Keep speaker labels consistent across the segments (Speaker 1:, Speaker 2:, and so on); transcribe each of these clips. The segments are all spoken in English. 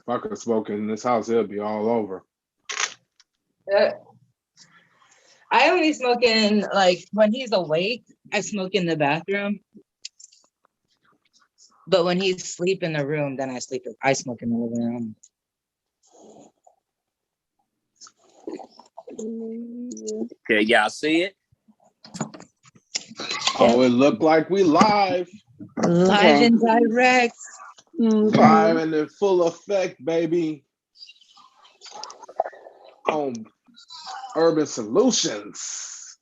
Speaker 1: I could smoke in this house, it'll be all over.
Speaker 2: I only smoke in, like, when he's awake, I smoke in the bathroom. But when he's asleep in the room, then I smoke in the living room.
Speaker 3: Okay, y'all see it?
Speaker 1: Oh, it looked like we live.
Speaker 2: Live and direct.
Speaker 1: Live and in full effect, baby. On Urban Solutions.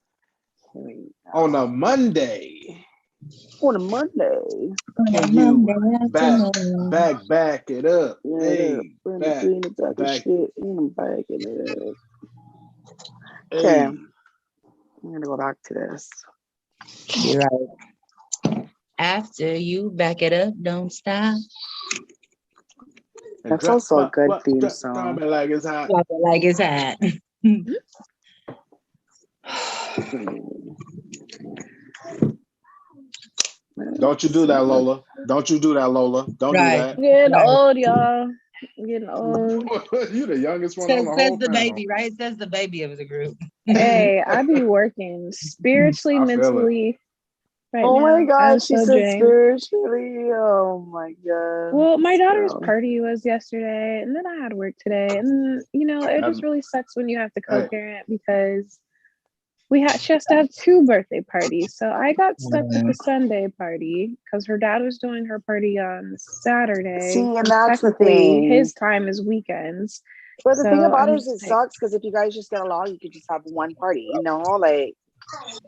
Speaker 1: On a Monday.
Speaker 4: On a Monday.
Speaker 1: Can you back it up? Hey, back
Speaker 4: shit and back it up. Okay.
Speaker 1: Hey.
Speaker 4: I'm gonna go back to this.
Speaker 2: You're right. After you back it up, don't stop.
Speaker 4: That's also a good theme song.
Speaker 1: Drop it like it's hot.
Speaker 2: Drop it like it's hot.
Speaker 1: Don't you do that, Lola. Don't you do that, Lola. Don't do that.
Speaker 4: Getting old, y'all. I'm getting old.
Speaker 1: You the youngest one on the
Speaker 2: says
Speaker 1: whole
Speaker 2: the
Speaker 1: panel.
Speaker 2: baby, right? Says the baby of the group.
Speaker 4: Hey, I be working spiritually, mentally. Right
Speaker 5: oh
Speaker 4: now.
Speaker 5: my God,
Speaker 4: I'm
Speaker 5: she
Speaker 4: so
Speaker 5: said
Speaker 4: drained.
Speaker 5: spiritually. Oh my God.
Speaker 4: Well, my daughter's party was yesterday, and then I had work today, and you know it just really sucks when you have to co-parent because she has to have 2 birthday parties. So I got stuck with the Sunday party because her dad was doing her party on Saturday.
Speaker 5: See, and that's the
Speaker 4: technically
Speaker 5: thing.
Speaker 4: his time is weekends.
Speaker 5: But the thing about
Speaker 4: I'm
Speaker 5: it is, it
Speaker 4: like,
Speaker 5: sucks because if you guys just get along, you could just have one party, you know, like.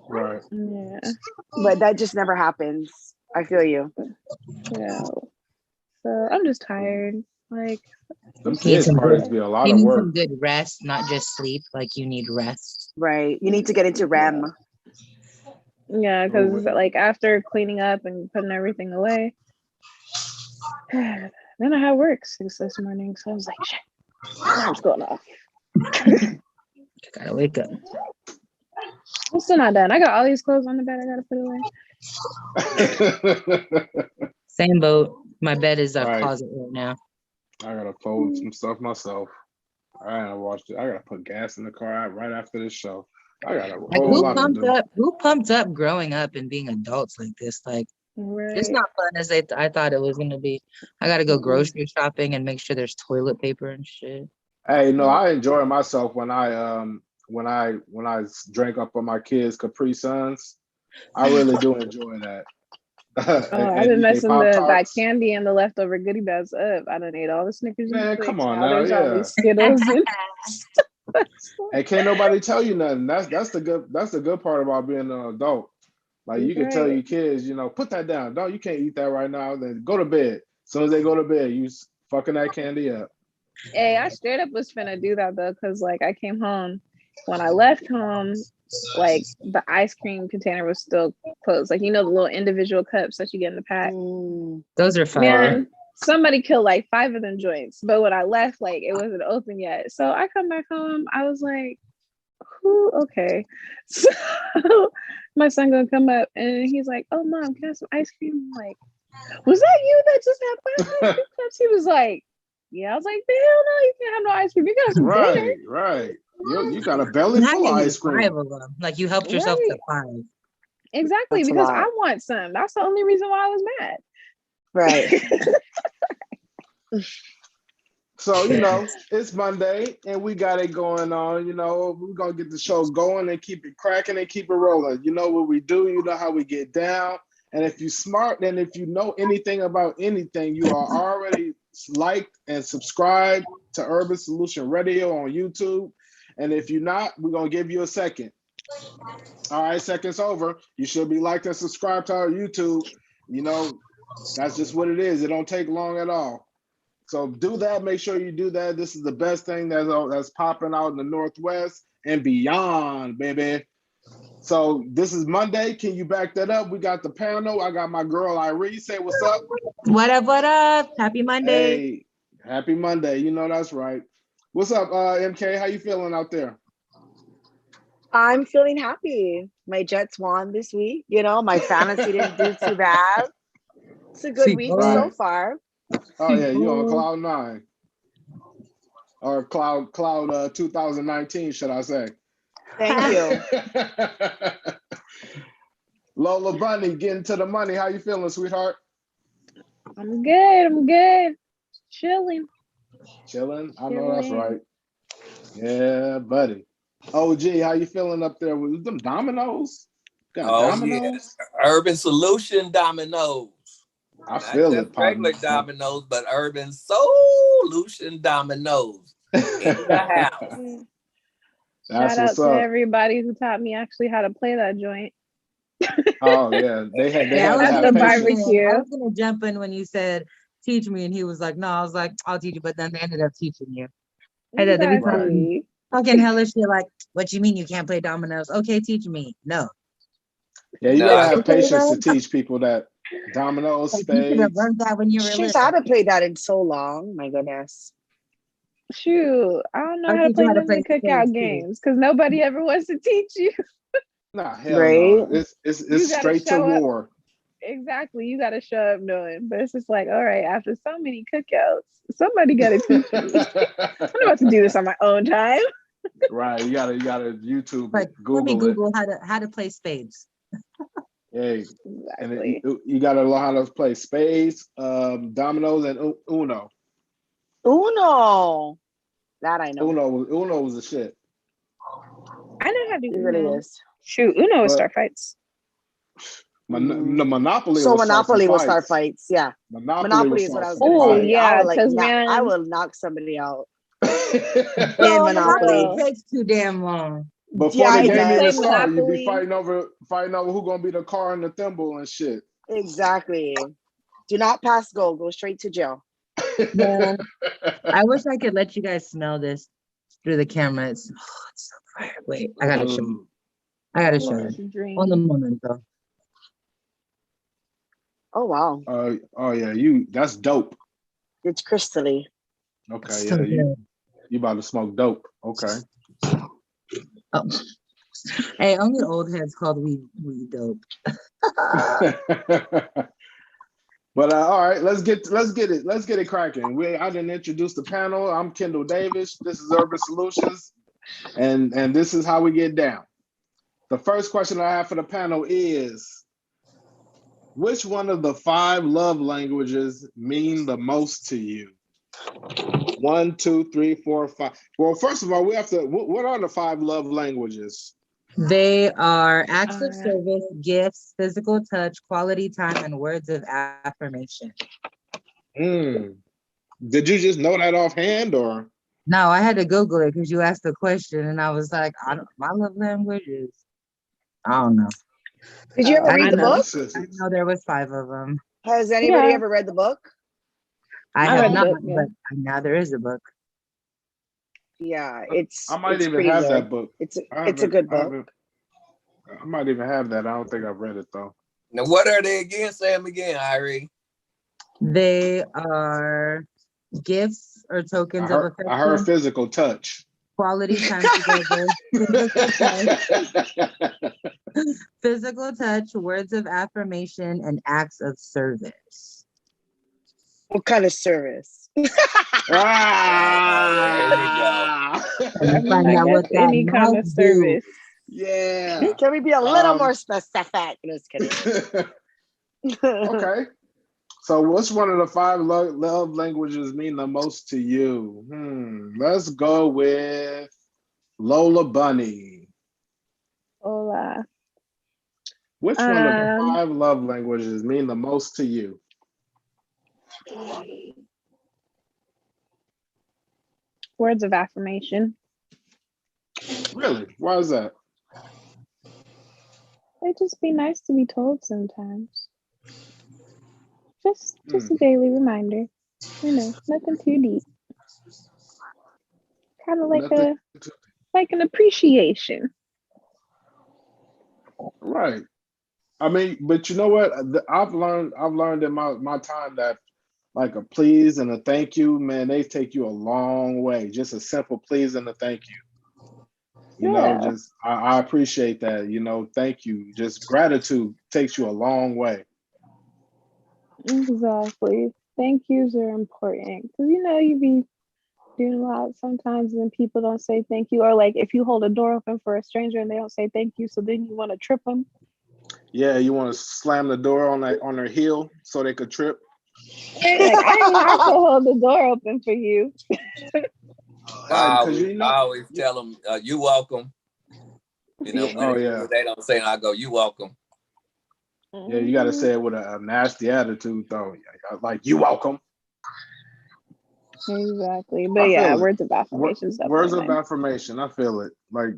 Speaker 1: Right.
Speaker 4: Yeah.
Speaker 5: But that just never happens. I feel you.
Speaker 4: Yeah. So I'm just tired. Like,
Speaker 1: them kids parties be a lot of
Speaker 2: need
Speaker 1: work.
Speaker 2: some good rest, not just sleep. Like you need rest.
Speaker 5: Right. You need to get into REM.
Speaker 4: Yeah, because like after cleaning up and putting everything away, then I had work 6 this morning. So I was like, shit, what's going on?
Speaker 2: Gotta wake up.
Speaker 4: I'm still not done. I got all these clothes on the bed. I gotta put away.
Speaker 2: Same boat. My bed is a closet right now.
Speaker 1: I gotta fold some stuff myself. I gotta watch it. I gotta put gas in the car right after this show. I got a whole lot to do.
Speaker 2: Who pumped up growing up and being adults like this? Like, it's not fun as I thought it was gonna be. I gotta go grocery shopping and make sure there's toilet paper and shit.
Speaker 1: Hey, no, I enjoy myself when I drank up on my kids' Capri Suns. I really do enjoy that.
Speaker 4: I've been messing that candy and the leftover goodie bags up. I done ate all the Snickers.
Speaker 1: Man, come on
Speaker 4: now. There's all these
Speaker 1: yeah.
Speaker 4: Skittles.
Speaker 1: Hey, can't nobody tell you nothing. That's the good part about being an adult. Like you can tell your kids, you know, put that down. No, you can't eat that right now. Then go to bed. As soon as they go to bed, you fucking that candy up.
Speaker 4: Hey, I straight up was finna do that though, because like I came home. When I left home, like the ice cream container was still closed. Like, you know, the little individual cups that you get in the pack.
Speaker 2: Those are fun.
Speaker 4: Man, somebody killed like 5 of them joints. But when I left, like it wasn't open yet. So I come back home. I was like, who? Okay. So my son gonna come up and he's like, oh mom, can I have some ice cream? I'm like, was that you that just had 5 ice cream cups? He was like, yeah. I was like, the hell no, you can't have no ice cream. You got some dinner.
Speaker 1: Right. You got a belly full of ice cream.
Speaker 2: 5 of them. Like you helped yourself to 5.
Speaker 4: Exactly, that's because I want some. That's the only reason why I was mad.
Speaker 5: Right.
Speaker 1: So, you know, it's Monday and we got it going on. You know, we're going to get the show going and keep it cracking and keep it rolling. You know what we do. You know how we get down. And if you're smart, and if you know anything about anything, you are already liked and subscribed to Urban Solution Radio on YouTube. And if you're not, we're going to give you a second. All right, second's over. You should be liked and subscribed to our YouTube. You know, that's just what it is. It don't take long at all. So do that. Make sure you do that. This is the best thing that's popping out in the Northwest and beyond, baby. So this is Monday. Can you back that up? We got the panel. I got my girl Irene. Say what's up.
Speaker 2: What up? What up? Happy Monday.
Speaker 1: Hey, happy Monday. You know that's right. What's up, MK? How you feeling out there?
Speaker 5: I'm feeling happy. My Jets won this week. You know, my fantasy didn't do too bad. It's a good week so far.
Speaker 1: Oh yeah, you on cloud 9 or cloud 2019, should I say?
Speaker 5: Thank you.
Speaker 1: Lola Bunny, getting to the money. How you feeling, sweetheart?
Speaker 4: I'm good. I'm good. Chilling.
Speaker 1: Chilling. I know that's right. Yeah, buddy. OG, how you feeling up there with them dominoes? Got dominoes?
Speaker 3: Yeah. Urban Solution dominoes.
Speaker 1: I feel
Speaker 3: Not
Speaker 1: it,
Speaker 3: just regular
Speaker 1: partner.
Speaker 3: dominoes, but Urban Solution dominoes in the house.
Speaker 1: That's
Speaker 4: Shout out
Speaker 1: what's
Speaker 4: to
Speaker 1: up.
Speaker 4: everybody who taught me actually how to play that joint.
Speaker 1: Oh yeah, they had
Speaker 2: Yeah, I
Speaker 1: to
Speaker 2: was
Speaker 1: have
Speaker 2: gonna
Speaker 1: patience.
Speaker 2: jump in. I was gonna jump in when you said teach me, and he was like, "No," I was like, "I'll teach you," but then they ended up teaching you. And then they be
Speaker 4: Exactly.
Speaker 2: talking hellish shit like, "What you mean you can't play dominoes? Okay, teach me." No.
Speaker 1: Yeah, you
Speaker 3: No,
Speaker 1: gotta
Speaker 3: I
Speaker 1: have
Speaker 2: Okay,
Speaker 1: patience to
Speaker 2: then.
Speaker 1: teach people that dominoes,
Speaker 2: Like, you should have
Speaker 1: spades.
Speaker 2: learned that when you were
Speaker 5: Shoot,
Speaker 2: little.
Speaker 5: I haven't played that in so long. My goodness.
Speaker 4: Shoot, I don't know
Speaker 2: I'll
Speaker 4: how to
Speaker 2: teach you
Speaker 4: play
Speaker 2: how to
Speaker 4: none of
Speaker 2: play
Speaker 4: the
Speaker 2: spades
Speaker 4: cookout
Speaker 2: too.
Speaker 4: games because nobody ever wants to teach you.
Speaker 1: Nah, hell
Speaker 5: Right?
Speaker 1: no. It's
Speaker 4: You gotta
Speaker 1: straight to
Speaker 4: show up.
Speaker 1: war.
Speaker 4: Exactly. You gotta show up knowing. But it's just like, all right, after so many cookouts, somebody gotta teach me. I'm not about to do this on my own time.
Speaker 1: Right. You gotta YouTube
Speaker 2: Like,
Speaker 1: it,
Speaker 2: let me
Speaker 1: Google it.
Speaker 2: Google how to play spades.
Speaker 1: Hey, and
Speaker 4: Exactly.
Speaker 1: you gotta learn how to play spades, dominoes, and Uno.
Speaker 5: Uno. That I know.
Speaker 1: Uno was the shit.
Speaker 4: I know how to do
Speaker 5: It really
Speaker 4: Uno.
Speaker 5: is.
Speaker 4: Shoot, Uno is
Speaker 1: But
Speaker 4: star fights.
Speaker 1: Monopoly
Speaker 5: So
Speaker 1: will start some
Speaker 5: Monopoly will start
Speaker 1: fights.
Speaker 5: fights. Yeah.
Speaker 1: Monopoly will
Speaker 5: Monopoly is what
Speaker 1: start
Speaker 5: I was
Speaker 1: some
Speaker 5: gonna
Speaker 4: Oh
Speaker 5: say.
Speaker 1: fights.
Speaker 4: yeah, because
Speaker 5: I
Speaker 4: man,
Speaker 5: will knock somebody out in
Speaker 2: No, Monopoly
Speaker 5: Monopoly.
Speaker 4: girl,
Speaker 2: takes too damn long.
Speaker 1: Before
Speaker 5: Yeah,
Speaker 1: the
Speaker 5: it
Speaker 4: if you
Speaker 1: game
Speaker 4: play
Speaker 1: even
Speaker 5: does.
Speaker 1: start, you'd be
Speaker 4: Monopoly,
Speaker 1: fighting over who gonna be the car and the thimble and shit.
Speaker 5: Exactly. Do not pass go. Go straight to jail.
Speaker 2: Man, I wish I could let you guys smell this through the camera. It's so fire. Wait, I gotta show you. I gotta show
Speaker 4: Lord,
Speaker 2: you.
Speaker 4: dream.
Speaker 2: On the moment though.
Speaker 5: Oh wow.
Speaker 1: Oh yeah, that's dope.
Speaker 5: It's crystally.
Speaker 1: Okay,
Speaker 2: It's
Speaker 1: yeah,
Speaker 2: so
Speaker 1: you
Speaker 2: good.
Speaker 1: about to smoke dope. Okay.
Speaker 2: Oh. Hey, only old heads called weed dope.
Speaker 1: But all right, let's get it cracking. I didn't introduce the panel. I'm Kendall Davis. This is Urban Solutions, and this is how we get down. The first question I have for the panel is, which one of the 5 love languages mean the most to you? 1, 2, 3, 4, 5. Well, first of all, we have to. What are the 5 love languages?
Speaker 2: They are acts of service, gifts, physical touch, quality time, and words of affirmation.
Speaker 1: Did you just know that offhand, or?
Speaker 2: No, I had to Google it because you asked the question, and I was like, my love language is, I don't know.
Speaker 5: Did you ever read the book?
Speaker 2: I know there was 5 of them.
Speaker 5: Has anybody ever read the book?
Speaker 2: I
Speaker 4: read
Speaker 2: have
Speaker 4: the
Speaker 2: not,
Speaker 4: book, yeah.
Speaker 2: but now there is a book.
Speaker 5: Yeah,
Speaker 1: I might even
Speaker 5: pretty
Speaker 1: have
Speaker 5: good.
Speaker 1: that book.
Speaker 5: It's a good book.
Speaker 1: I might even have that. I don't think I've read it though.
Speaker 3: Now, what are they again? Say them again, Irie.
Speaker 2: They are gifts or tokens of affection.
Speaker 1: I heard physical touch.
Speaker 2: Quality time together. Physical touch, words of affirmation, and acts of service.
Speaker 5: What kind of service?
Speaker 3: There you go.
Speaker 2: Find out what that
Speaker 4: any kind of service.
Speaker 1: Yeah.
Speaker 5: Can we be a little more specific? Just kidding.
Speaker 1: Okay. So which one of the 5 love languages mean the most to you? Let's go with Lola Bunny.
Speaker 4: Hola.
Speaker 1: Which one of the 5 love languages mean the most to you?
Speaker 4: Words of affirmation.
Speaker 1: Really? Why is that?
Speaker 4: It'd just be nice to be told sometimes. Just a daily reminder. You know, nothing too deep. Kind of like an appreciation.
Speaker 1: Right. I mean, but you know what? I've learned in my time that like a please and a thank you, man, they take you a long way. Just a simple please and a thank you. You know, just I appreciate that. You know, thank you. Just gratitude takes you a long way.
Speaker 4: Exactly. thank yous are important because you be doing a lot sometimes and people don't say thank you, or like if you hold a door open for a stranger and they don't say thank you, so then you want to trip them.
Speaker 1: Yeah, you want to slam the door on their heel so they could trip.
Speaker 4: Like I ain't have to hold the door open for you.
Speaker 3: I always tell them, "You welcome."
Speaker 1: Oh yeah.
Speaker 3: They don't say, I go, "You welcome."
Speaker 1: Yeah, you got to say it with a nasty attitude, though. Like, you welcome.
Speaker 4: Exactly. But yeah, words of affirmation.
Speaker 1: Words of affirmation. I feel it. Like,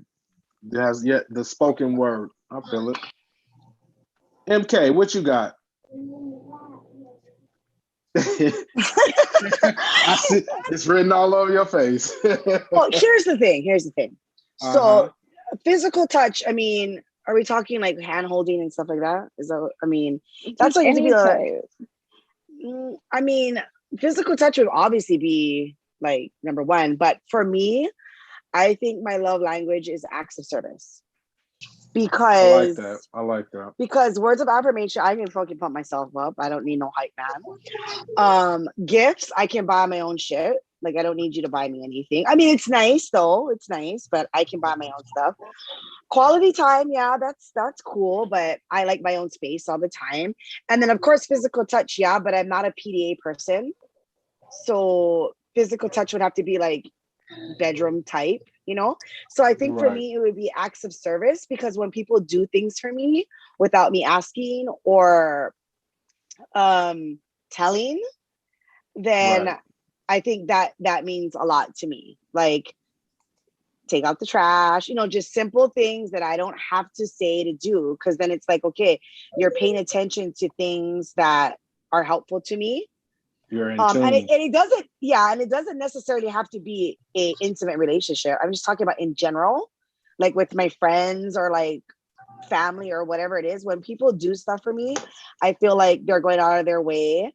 Speaker 1: there's the spoken word. I feel it. MK, what you got? I see it's written all over your face.
Speaker 5: Well, here's the thing. So, physical touch. I mean, are we talking like hand holding and stuff like that? Is that? I mean, that's like to be like. I mean, physical touch would obviously be like number one, but for me, I think my love language is acts of service. Because
Speaker 1: I like that.
Speaker 5: Because words of affirmation, I can fucking pump myself up. I don't need no hype man. Gifts, I can buy my own shit. Like I don't need you to buy me anything. I mean, it's nice though. It's nice, but I can buy my own stuff. Quality time, yeah, that's cool, but I like my own space all the time. And then of course physical touch, yeah, but I'm not a PDA person. So physical touch would have to be like bedroom type, So I think for me it would be acts of service, because when people do things for me without me asking or telling, then I think that means a lot to me. Like take out the trash, just simple things that I don't have to say to do, because then it's like, okay, you're paying attention to things that are helpful to me.
Speaker 1: You're in
Speaker 5: and it doesn't necessarily have to be a intimate relationship. I'm just talking about in general, like with my friends or like family or whatever it is. When people do stuff for me, I feel like they're going out of their way,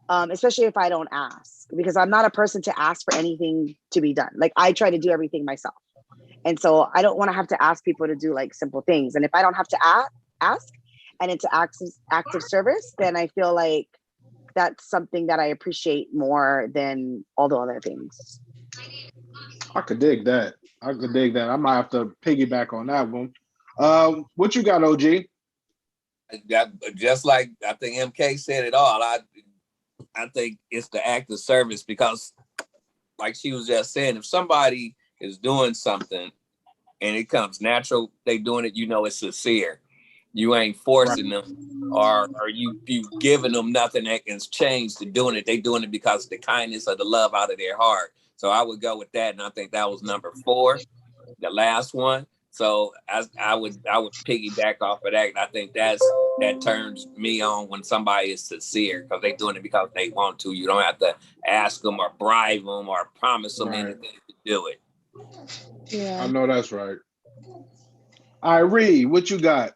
Speaker 5: especially if I don't ask, because I'm not a person to ask for anything to be done. Like I try to do everything myself. And so I don't want to have to ask people to do like simple things. And if I don't have to ask and it's active service, then I feel like that's something that I appreciate more than all the other things.
Speaker 1: I could dig that. I might have to piggyback on that one. What you got, OG?
Speaker 3: Just like I think MK said it all. I think it's the act of service, because like she was just saying, if somebody is doing something and it comes natural, they doing it, it's sincere. You ain't forcing them or you giving them nothing that can change to doing it. They doing it because of the kindness or the love out of their heart. So I would go with that. And I think that was number 4, the last one. So I would piggyback off of that. And I think that turns me on when somebody is sincere, because they doing it because they want to. You don't have to ask them or bribe them or promise them anything to do it.
Speaker 4: Yeah,
Speaker 1: I know that's right. Irene, what you got?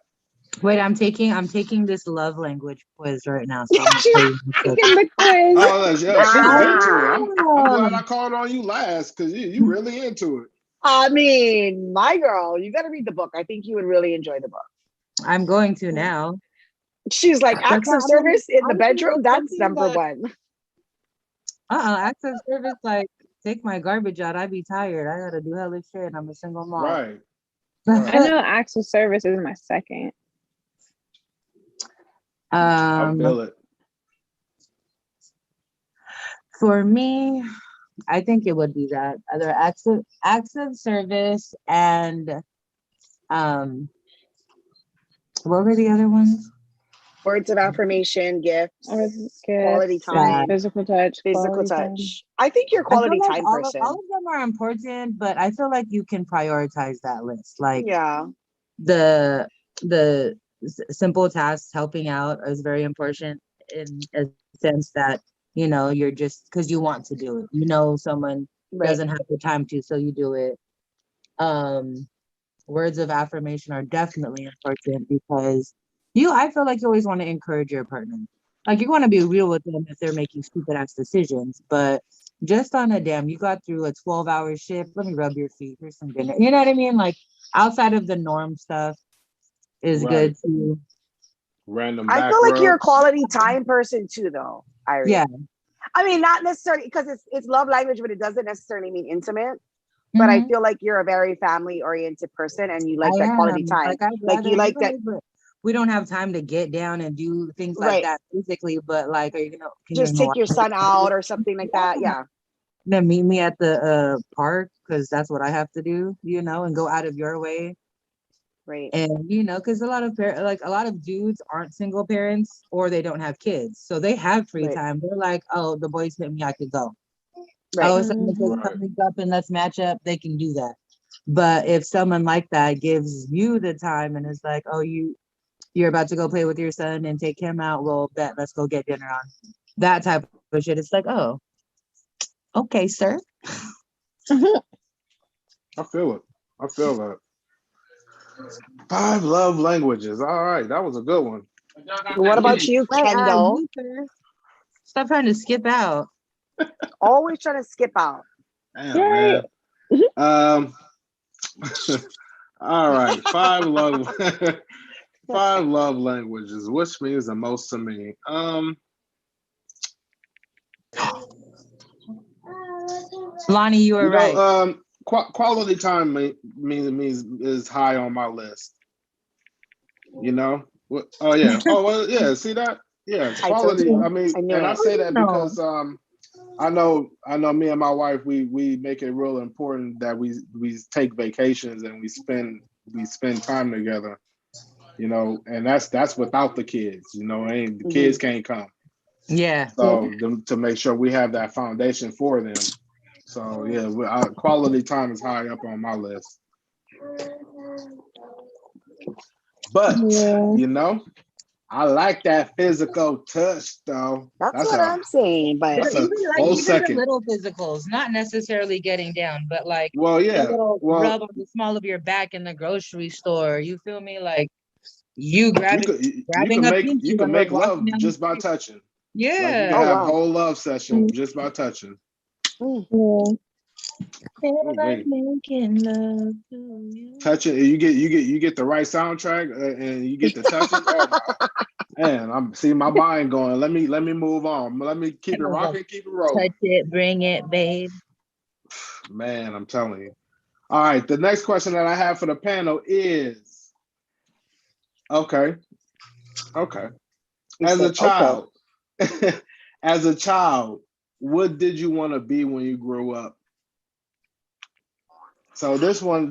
Speaker 2: Wait, I'm taking this love language quiz right now. So I'm
Speaker 4: taking the quiz.
Speaker 1: Oh, she's into it. I'm glad I called on you last, because you really into it.
Speaker 5: I mean, my girl, you got to read the book. I think you would really enjoy the book.
Speaker 2: I'm going to now.
Speaker 5: She's like, acts of service in the bedroom. That's number 1.
Speaker 2: Acts of service, like take my garbage out. I'd be tired. I gotta do hella shit. I'm a single mom.
Speaker 1: Right.
Speaker 4: I know acts of service is my second.
Speaker 1: I feel it.
Speaker 2: For me, I think it would be that other acts of service and what were the other ones?
Speaker 5: Words of affirmation, gifts, quality time,
Speaker 4: physical touch.
Speaker 5: I think you're quality time person.
Speaker 2: All of them are important, but I feel like you can prioritize that list. Like the simple tasks, helping out is very important in a sense that you're just because you want to do it. Someone doesn't have the time to, so you do it. Words of affirmation are definitely important because I feel like you always want to encourage your partner. Like you want to be real with them if they're making stupid ass decisions, but just on you got through a 12-hour shift. Let me rub your feet. Here's some dinner. You know what I mean? Like outside of the norm stuff is good too.
Speaker 1: Random.
Speaker 5: I feel like you're a quality time person too, though. Irene.
Speaker 2: Yeah.
Speaker 5: I mean, not necessarily because it's love language, but it doesn't necessarily mean intimate. But I feel like you're a very family oriented person and you like
Speaker 2: I
Speaker 5: that quality
Speaker 2: am.
Speaker 5: time.
Speaker 2: Like I'd
Speaker 5: Like
Speaker 2: rather,
Speaker 5: you like that,
Speaker 2: but we don't have time to get down and do things like
Speaker 5: right?
Speaker 2: that physically. But like, are you gonna can you
Speaker 5: Just take your son out or something like that. Yeah.
Speaker 2: then meet me at the park because that's what I have to do, and go out of your way.
Speaker 5: Right.
Speaker 2: And because a lot of a lot of dudes aren't single parents or they don't have kids, so they have free
Speaker 5: Right.
Speaker 2: time. They're like, oh, the boys hit me, I could go.
Speaker 5: Right.
Speaker 2: Oh, if someone just
Speaker 3: Right.
Speaker 2: comes up and let's match up, they can do that. But if someone like that gives you the time and is like, oh, you're about to go play with your son and take him out, well, let's go get dinner on. That type of shit. It's like, oh, okay, sir.
Speaker 1: I feel it. I feel that. 5 love languages. All right, that was a good one.
Speaker 5: What about you,
Speaker 2: Wait,
Speaker 5: Kendall?
Speaker 2: you, sir. Stop trying to skip out.
Speaker 5: Always trying to skip out.
Speaker 1: Damn, man. All right, 5 love 5 love languages. Which means the most to me?
Speaker 2: Lonnie, you were right.
Speaker 1: Quality time means is high on my list. Oh yeah. Oh well, yeah. See that? Yeah,
Speaker 5: I told
Speaker 1: quality.
Speaker 5: you.
Speaker 1: I mean,
Speaker 5: I knew
Speaker 1: and I
Speaker 5: it.
Speaker 1: say that
Speaker 2: No.
Speaker 1: because I know me and my wife we make it real important that we take vacations and we spend time together. And that's without the kids. The kids can't come.
Speaker 2: Yeah.
Speaker 1: So to make sure we have that foundation for them. So yeah, quality time is high up on my list. But I like that physical touch though.
Speaker 5: That's what I'm saying. But
Speaker 1: That's a
Speaker 2: Even
Speaker 1: whole
Speaker 2: the
Speaker 1: second.
Speaker 2: little physicals, not necessarily getting down, but like
Speaker 1: Well,
Speaker 2: a
Speaker 1: yeah.
Speaker 2: little
Speaker 1: Well,
Speaker 2: rub on the small of your back in the grocery store. You feel me? Like you grabbing a pinky
Speaker 1: you
Speaker 2: when
Speaker 1: can
Speaker 2: we're
Speaker 1: make
Speaker 2: walking
Speaker 1: love
Speaker 2: down the
Speaker 1: just by
Speaker 2: street.
Speaker 1: touching.
Speaker 2: Yeah.
Speaker 1: Like you can have a whole love session just by touching.
Speaker 2: Feel like making love to you.
Speaker 1: Touching, you get the right soundtrack and you get the touching. Oh my, man, I'm seeing my mind going. Let me move on. Let me keep it rocking, keep it rolling.
Speaker 2: Touch it, bring it, babe.
Speaker 1: Man, I'm telling you. All right, the next question that I have for the panel is, okay. As a child, what did you want to be when you grew up? So this one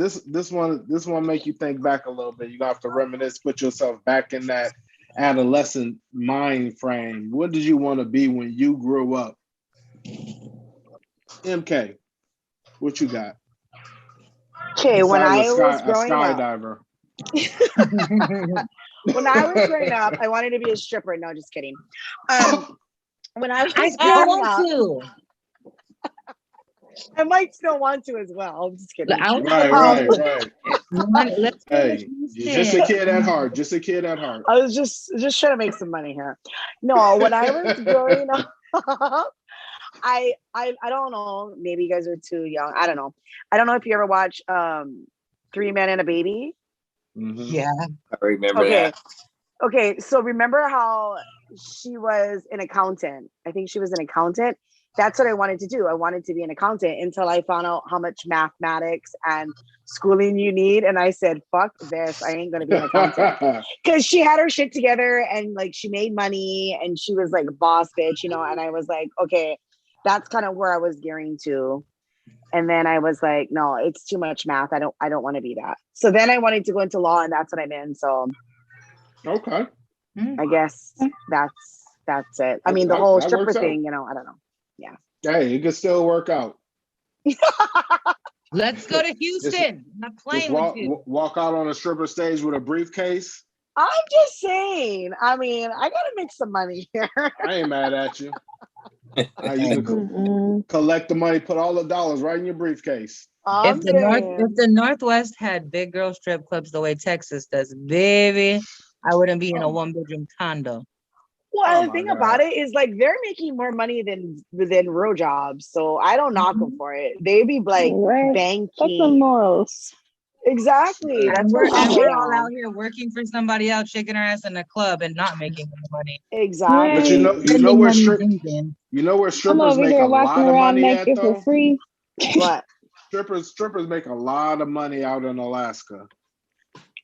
Speaker 1: make you think back a little bit. You have to reminisce, put yourself back in that adolescent mind frame. What did you want to be when you grew up? MK, what you got?
Speaker 5: Okay, when I
Speaker 1: Besides
Speaker 5: was
Speaker 1: a
Speaker 5: growing up,
Speaker 1: skydiver.
Speaker 5: when I was growing up, I wanted to be a stripper. No, just kidding. When I was
Speaker 2: I still
Speaker 5: growing up,
Speaker 2: want to.
Speaker 5: I might still want to as well. I'm just kidding.
Speaker 1: Right.
Speaker 2: Let's
Speaker 1: Hey, you're just a kid at heart. Just a kid at heart.
Speaker 5: I was just trying to make some money here. No, when I was growing up, I don't know. Maybe you guys are too young. I don't know. I don't know if you ever watch 3 Men and a Baby.
Speaker 1: Mm-hmm.
Speaker 2: Yeah,
Speaker 3: I remember that.
Speaker 5: Okay, so remember how she was an accountant? I think she was an accountant. That's what I wanted to do. I wanted to be an accountant until I found out how much mathematics and schooling you need. And I said, fuck this. I ain't going to be an accountant. Because she had her shit together and like she made money and she was like a boss bitch, And I was like, okay, that's kind of where I was gearing to. And then I was like, no, it's too much math. I don't want to be that. So then I wanted to go into law and that's what I'm in. So
Speaker 1: okay.
Speaker 5: I guess that's it. I mean, the whole stripper thing, I don't know. Yeah.
Speaker 1: Hey, it could still work out.
Speaker 2: let's go to Houston. I'm not playing with you.
Speaker 1: Walk out on a stripper stage with a briefcase.
Speaker 5: I'm just saying. I mean, I gotta make some money here.
Speaker 1: I ain't mad at you. You can collect the money, put all the dollars right in your briefcase.
Speaker 2: If the Northwest had big girl strip clubs the way Texas does, baby, I wouldn't be in a 1-bedroom condo.
Speaker 5: Well, the thing about it is like they're making more money than real jobs, so I don't knock them for it. They be like banking.
Speaker 4: That's the morals.
Speaker 5: Exactly.
Speaker 1: Yeah.
Speaker 5: That's
Speaker 2: And
Speaker 5: what
Speaker 2: we're
Speaker 5: I'm
Speaker 2: and we're all
Speaker 5: saying.
Speaker 2: out here working for somebody else, shaking our ass in a club and not making any money.
Speaker 1: But
Speaker 5: Exactly.
Speaker 4: Right.
Speaker 2: Spending money drinking.
Speaker 1: you know where
Speaker 4: I'm
Speaker 1: strippers
Speaker 4: over
Speaker 1: make a
Speaker 4: here walking
Speaker 1: lot of
Speaker 4: around
Speaker 1: money at
Speaker 4: naked for
Speaker 1: though?
Speaker 4: free.
Speaker 5: What?
Speaker 1: Strippers make a lot of money out in Alaska.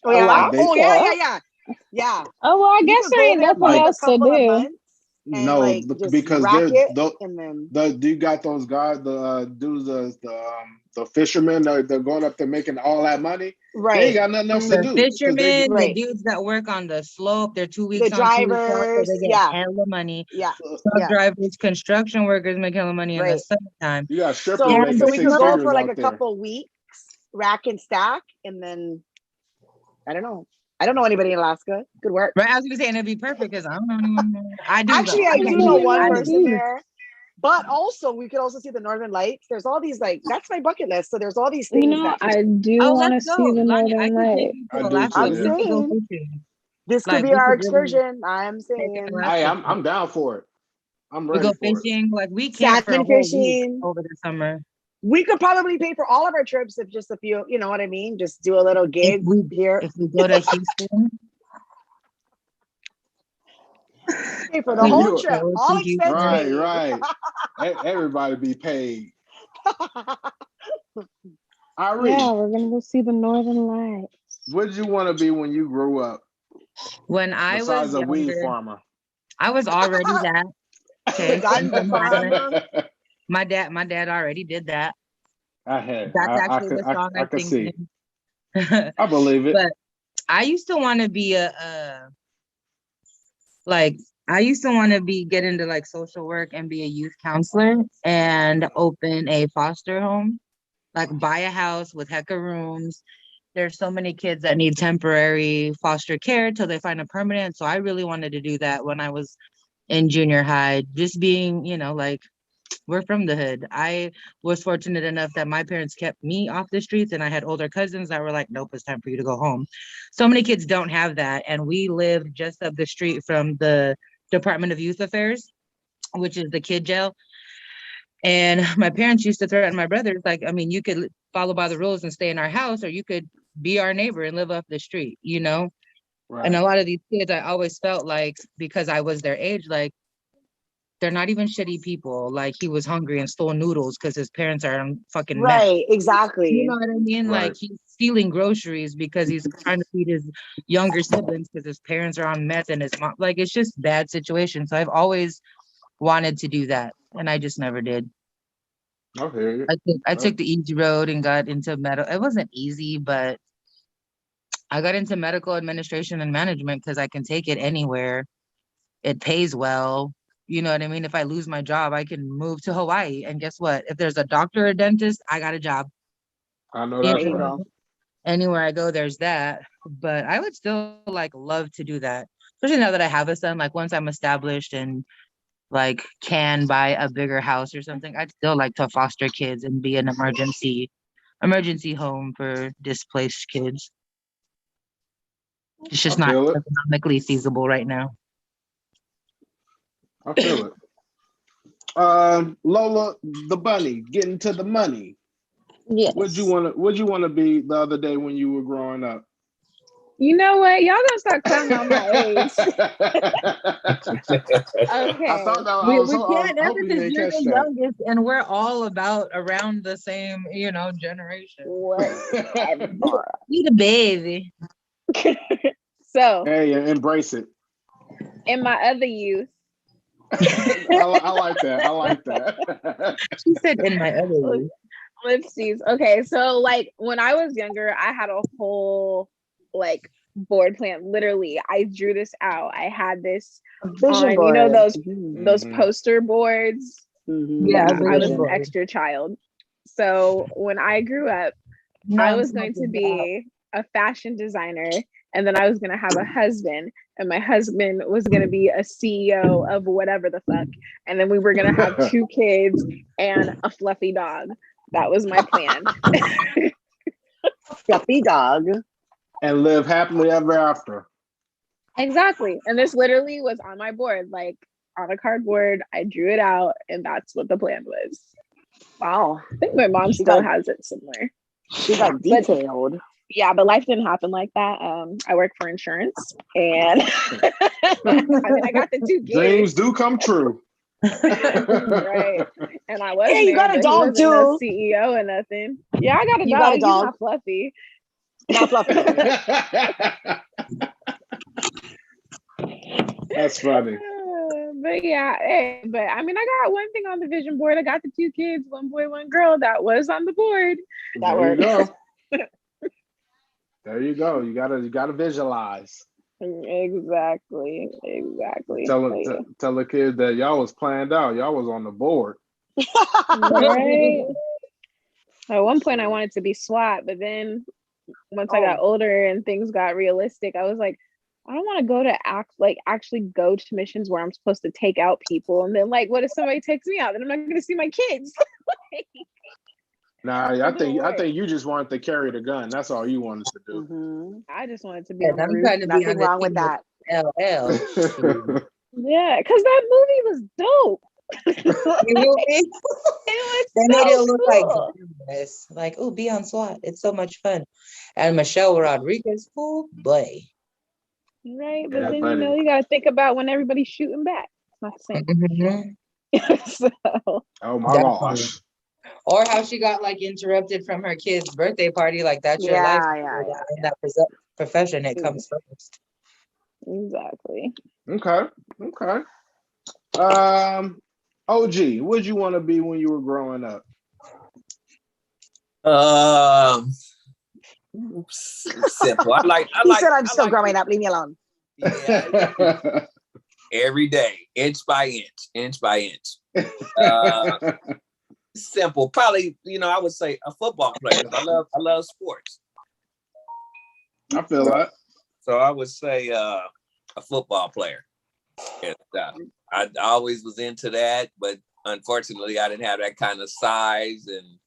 Speaker 5: Oh yeah.
Speaker 1: Like they
Speaker 5: Oh yeah,
Speaker 4: Alaska.
Speaker 5: yeah, yeah. Yeah.
Speaker 4: Oh well, I
Speaker 5: You
Speaker 4: guess
Speaker 5: could
Speaker 4: there
Speaker 5: go
Speaker 4: ain't
Speaker 5: there for
Speaker 4: nothing
Speaker 5: like
Speaker 1: like
Speaker 5: a
Speaker 4: else to
Speaker 5: couple of
Speaker 4: do.
Speaker 5: months and
Speaker 1: no
Speaker 5: like just
Speaker 1: because
Speaker 5: rack
Speaker 1: they're
Speaker 5: it and then
Speaker 1: you got those guys the dudes the fishermen they're going up there making all that money. They ain't
Speaker 5: right.
Speaker 1: got nothing else to
Speaker 2: The
Speaker 5: Mhm.
Speaker 1: do because they
Speaker 2: fishermen, the
Speaker 5: Right.
Speaker 2: dudes that work on the slope, they're 2
Speaker 5: The
Speaker 2: weeks on, 2 weeks off, so
Speaker 5: drivers.
Speaker 2: they get
Speaker 5: Yeah.
Speaker 2: hella money.
Speaker 5: Yeah.
Speaker 2: Truck
Speaker 5: Yeah.
Speaker 2: drivers, construction workers make hella money in the
Speaker 5: Right.
Speaker 2: summertime.
Speaker 1: you got strippers
Speaker 5: So
Speaker 1: making
Speaker 5: so we
Speaker 1: six
Speaker 5: could go
Speaker 1: figures
Speaker 5: for like
Speaker 1: out
Speaker 5: a
Speaker 1: there.
Speaker 5: couple weeks, rack and stack, and then I don't know. I don't know anybody in Alaska. Good work.
Speaker 2: Right? I was gonna say, and it'd be perfect because I don't know anyone there. I do though.
Speaker 5: Actually, I
Speaker 2: I
Speaker 5: do
Speaker 2: can't
Speaker 5: know
Speaker 2: do it.
Speaker 5: one
Speaker 2: I
Speaker 5: person
Speaker 2: do.
Speaker 5: there. But also, we could also see the Northern Lights. There's all these like that's my bucket list. So there's all these
Speaker 4: You
Speaker 5: things
Speaker 4: know,
Speaker 5: that
Speaker 4: I do
Speaker 2: Oh,
Speaker 4: want
Speaker 2: let's
Speaker 4: to
Speaker 2: go,
Speaker 4: see the
Speaker 2: Lonnie. I
Speaker 4: Northern
Speaker 2: can take
Speaker 4: Lights.
Speaker 2: you
Speaker 1: I
Speaker 2: to
Speaker 1: do
Speaker 2: Alaska.
Speaker 1: too.
Speaker 5: I'm
Speaker 2: We
Speaker 1: Yeah.
Speaker 2: could go
Speaker 5: saying
Speaker 2: fishing.
Speaker 5: this could
Speaker 2: Like
Speaker 5: be
Speaker 2: we
Speaker 5: our
Speaker 2: could really
Speaker 5: excursion. I'm
Speaker 2: take an
Speaker 5: saying
Speaker 1: Hey,
Speaker 2: Alaska
Speaker 1: I'm
Speaker 2: trip.
Speaker 1: down for it. I'm
Speaker 2: We
Speaker 1: ready
Speaker 2: go
Speaker 1: for it.
Speaker 2: fishing. Like we camp for a
Speaker 5: salmon
Speaker 2: whole week
Speaker 5: fishing.
Speaker 2: over the summer.
Speaker 5: We could probably pay for all of our trips if just a few, you know what I mean? Just do a little
Speaker 2: If
Speaker 5: gig
Speaker 2: we
Speaker 5: here.
Speaker 2: if we go to Houston,
Speaker 5: Pay for the
Speaker 2: we
Speaker 5: whole
Speaker 1: You
Speaker 5: trip,
Speaker 2: go
Speaker 5: all
Speaker 2: to
Speaker 5: expense
Speaker 2: Houston.
Speaker 1: right,
Speaker 5: paid.
Speaker 1: right. Everybody be paid.
Speaker 4: Yeah,
Speaker 1: Ari,
Speaker 4: we're gonna go see the Northern Lights.
Speaker 1: what did you want to be when you grew up?
Speaker 2: When I was
Speaker 1: Besides a weed
Speaker 2: younger,
Speaker 1: farmer.
Speaker 2: I was already that.
Speaker 5: The
Speaker 2: Okay,
Speaker 5: ganja farmer.
Speaker 2: my dad already did that.
Speaker 1: I had.
Speaker 2: That's actually the song
Speaker 1: I
Speaker 2: I
Speaker 1: could
Speaker 2: sing
Speaker 1: see.
Speaker 2: in.
Speaker 1: I believe it.
Speaker 2: But I used to want to be a like I used to want to get into like social work and be a youth counselor and open a foster home, like buy a house with hecka rooms. There's so many kids that need temporary foster care till they find a permanent. So I really wanted to do that when I was in junior high, just being, like we're from the hood. I was fortunate enough that my parents kept me off the streets and I had older cousins that were like, nope, it's time for you to go home. So many kids don't have that. And we lived just up the street from the Department of Youth Affairs, which is the kid jail. And my parents used to threaten my brothers, like, I mean, you could follow by the rules and stay in our house, or you could be our neighbor and live off the street, And
Speaker 1: Right.
Speaker 2: a lot of these kids, I always felt like, because I was their age, like, they're not even shitty people. Like, he was hungry and stole noodles because his parents are on fucking meth.
Speaker 5: Right,
Speaker 2: You
Speaker 5: exactly.
Speaker 2: know what I mean?
Speaker 1: Right.
Speaker 2: Like, he's stealing groceries because he's trying to feed his younger siblings because his parents are on meth and his mom. Like, it's just bad situation. So I've always wanted to do that, and I just never did.
Speaker 1: I hear you.
Speaker 2: I took the easy road and got into medical. It wasn't easy, but I got into medical administration and management because I can take it anywhere. It pays well. You know what I mean? If I lose my job, I can move to Hawaii. And guess what? If there's a doctor or dentist, I got a job.
Speaker 1: I know
Speaker 2: You
Speaker 1: that's
Speaker 5: There you
Speaker 1: right.
Speaker 5: go.
Speaker 2: Anywhere I go, there's that. But I would still like love to do that, especially now that I have a son. Like once I'm established and like can buy a bigger house or something, I'd still like to foster kids and be an emergency home for displaced kids. It's just
Speaker 1: I
Speaker 2: not
Speaker 1: feel it.
Speaker 2: economically feasible right now.
Speaker 1: I feel it. Lola, the bunny, getting to the money.
Speaker 4: Yes.
Speaker 1: What'd you want to be the other day when you were growing up?
Speaker 4: You know what? Y'all gonna start clowning on my age.
Speaker 1: I
Speaker 4: Okay.
Speaker 1: thought that
Speaker 2: We
Speaker 1: I was
Speaker 2: can't ever
Speaker 1: hoping you
Speaker 2: because
Speaker 1: didn't
Speaker 2: you're
Speaker 1: catch
Speaker 2: the
Speaker 1: that.
Speaker 2: youngest and we're all about around the same, generation.
Speaker 4: Whatever.
Speaker 2: You the baby.
Speaker 4: So,
Speaker 1: Hey, embrace it.
Speaker 4: in my other youth,
Speaker 1: I like that. I like that.
Speaker 2: She said in my other youth.
Speaker 4: let's see. Okay, so like when I was younger, I had a whole like board plan. Literally, I drew this out. I had this
Speaker 5: Vision
Speaker 4: on,
Speaker 5: board.
Speaker 4: those
Speaker 1: Mhm.
Speaker 4: poster boards.
Speaker 2: Yeah,
Speaker 4: Yeah, I was
Speaker 2: vision
Speaker 4: an
Speaker 2: board.
Speaker 4: extra child. So when I grew up,
Speaker 2: No,
Speaker 4: I
Speaker 2: I'm
Speaker 4: was going to
Speaker 2: smoking that.
Speaker 4: be a fashion designer, and then I was going to have a husband, and my husband was going to be a CEO of whatever the fuck, and then we were going to have 2 kids and a fluffy dog. That was my plan.
Speaker 5: Fluffy dog.
Speaker 1: And live happily ever after.
Speaker 4: Exactly. And this literally was on my board, like on a cardboard. I drew it out, and that's what the plan was.
Speaker 5: Wow.
Speaker 4: I think my mom
Speaker 5: She
Speaker 4: still
Speaker 5: got
Speaker 4: has it somewhere.
Speaker 5: she got
Speaker 4: But
Speaker 5: detailed.
Speaker 4: Yeah, but life didn't happen like that. I work for insurance, and I mean, I got the two
Speaker 1: Dreams
Speaker 4: kids,
Speaker 1: do come true.
Speaker 4: right? And I was
Speaker 5: Hey, you got
Speaker 4: married,
Speaker 5: a
Speaker 4: but he
Speaker 5: dog
Speaker 4: wasn't no
Speaker 5: too.
Speaker 4: CEO or nothing. Yeah, I got a
Speaker 5: You
Speaker 4: dog.
Speaker 5: got a
Speaker 4: He's
Speaker 5: dog.
Speaker 4: not fluffy.
Speaker 5: Not fluffy.
Speaker 1: That's funny.
Speaker 4: But yeah, hey, but I mean, I got one thing on the vision board. I got the two kids, one boy, one girl. That was on the board.
Speaker 5: That
Speaker 1: There you
Speaker 5: works.
Speaker 1: go. There you go. You gotta visualize.
Speaker 4: Exactly.
Speaker 1: Tell the kids that y'all was planned out. Y'all was on the board.
Speaker 4: Right. At one point, I wanted to be SWAT, but then once I got older and things got realistic, I was like, I don't want to go to actually go to missions where I'm supposed to take out people, and then like, what if somebody takes me out? Then I'm not going to see my kids.
Speaker 1: Nah, I think you just wanted to carry the gun. That's all you wanted to do.
Speaker 5: Mhm.
Speaker 4: I just wanted to be
Speaker 2: And
Speaker 4: on the
Speaker 2: I'm
Speaker 4: roof.
Speaker 2: trying to be
Speaker 5: Nothing
Speaker 2: on the
Speaker 5: wrong with
Speaker 2: team
Speaker 5: that.
Speaker 2: LL.
Speaker 4: Yeah, because that movie was dope.
Speaker 2: You know what I mean?
Speaker 4: It was
Speaker 2: They made it
Speaker 4: so
Speaker 2: look
Speaker 4: cool.
Speaker 2: glamorous. Like, oh, be on SWAT. It's so much fun. And Michelle Rodriguez, oh boy.
Speaker 4: Right, but
Speaker 1: Yeah,
Speaker 4: then
Speaker 1: buddy.
Speaker 4: you got to think about when everybody's shooting back. It's not the same.
Speaker 2: Mhm.
Speaker 4: So,
Speaker 1: Oh my
Speaker 2: Definitely.
Speaker 1: gosh.
Speaker 2: Or how she got like interrupted from her kid's birthday party. Like, that's your life.
Speaker 5: Yeah.
Speaker 2: In that profession, it comes first.
Speaker 4: exactly.
Speaker 1: Okay. OG, what'd you want to be when you were growing up?
Speaker 3: Simple.
Speaker 5: He said, "I'm still growing up. Leave me alone."
Speaker 3: Yeah, every day, inch by inch. Simple. Probably, I would say a football player. I love sports.
Speaker 1: I feel that.
Speaker 3: So I would say a football player. And, I always was into that, but unfortunately, I didn't have that kind of size and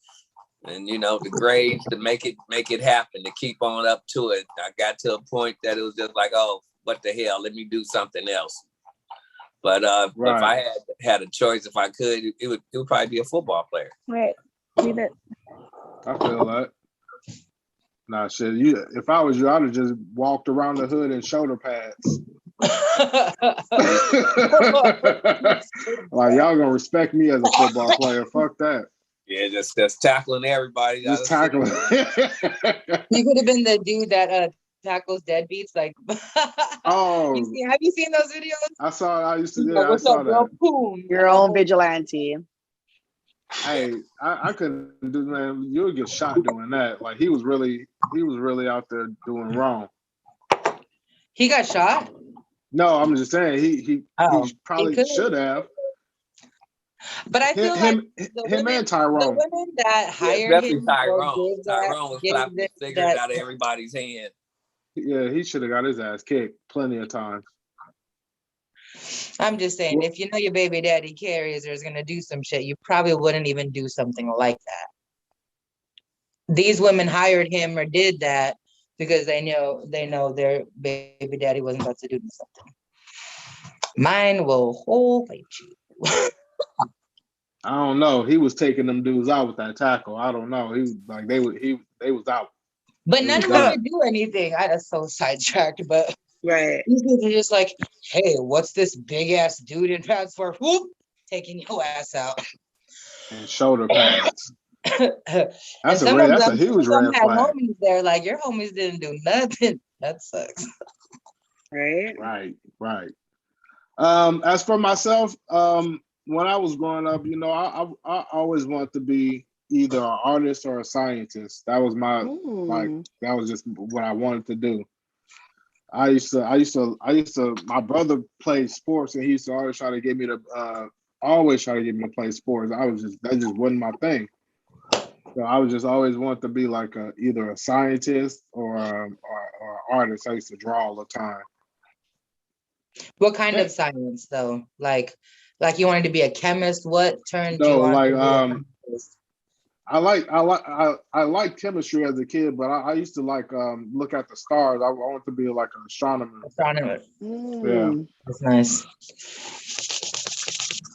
Speaker 3: the grades to make it happen, to keep on up to it. I got to a point that it was just like, oh, what the hell? Let me do something else. But if I had a choice, if I could, it would probably be a football player.
Speaker 4: Right. Leave it.
Speaker 1: I feel that. Nah, shit. If I was you, I'd have just walked around the hood in shoulder pads. Like, y'all gonna respect me as a football player. Fuck that.
Speaker 3: Yeah, just tackling everybody.
Speaker 1: Just tackling.
Speaker 2: You could have been the dude that tackles deadbeats. Like,
Speaker 1: Oh,
Speaker 2: have you seen those videos?
Speaker 1: I saw. I used to.
Speaker 2: Like,
Speaker 1: Yeah, I
Speaker 2: what's
Speaker 1: saw
Speaker 2: up, bro?
Speaker 1: that.
Speaker 2: Boom.
Speaker 5: Your own vigilante.
Speaker 1: Hey, I couldn't do, man. You would get shot doing that. Like, he was really out there doing wrong.
Speaker 2: He got shot?
Speaker 1: No, I'm just saying he probably should have.
Speaker 2: But I feel
Speaker 1: him
Speaker 2: women,
Speaker 1: and Tyrone.
Speaker 2: The women that hired
Speaker 3: definitely
Speaker 2: him,
Speaker 3: Tyrone. Tyrone was clapping the cigarette out of everybody's hand.
Speaker 1: Yeah, he should have got his ass kicked plenty of times.
Speaker 2: I'm just saying, if you know your baby daddy carries or is gonna do some shit, you probably wouldn't even do something like that. These women hired him or did that because they know their baby daddy wasn't about to do something. Mine will whole fight you.
Speaker 1: I don't know. He was taking them dudes out with that tackle. I don't know. He was like they was out.
Speaker 2: But none of them would do anything. That's so sidetracked, but
Speaker 5: right.
Speaker 2: They're just like, hey, what's this big ass dude in pants for? Whoop, taking your ass out.
Speaker 1: And shoulder pads. That's a huge red flag.
Speaker 2: Homies there, like, your homies didn't do nothing. That sucks.
Speaker 5: Right.
Speaker 1: As for myself, when I was growing up, I always wanted to be either an artist or a scientist. That was my that was just what I wanted to do. I used to my brother played sports and he used to always try to get me to play sports. That just wasn't my thing. So I was just always wanted to be like either a scientist or an artist. I used to draw all the time.
Speaker 2: What kind of science though? Like you wanted to be a chemist? What turned you on?
Speaker 1: Like I like chemistry as a kid, but I used to look at the stars. I wanted to be like an astronomer. Yeah,
Speaker 2: that's nice.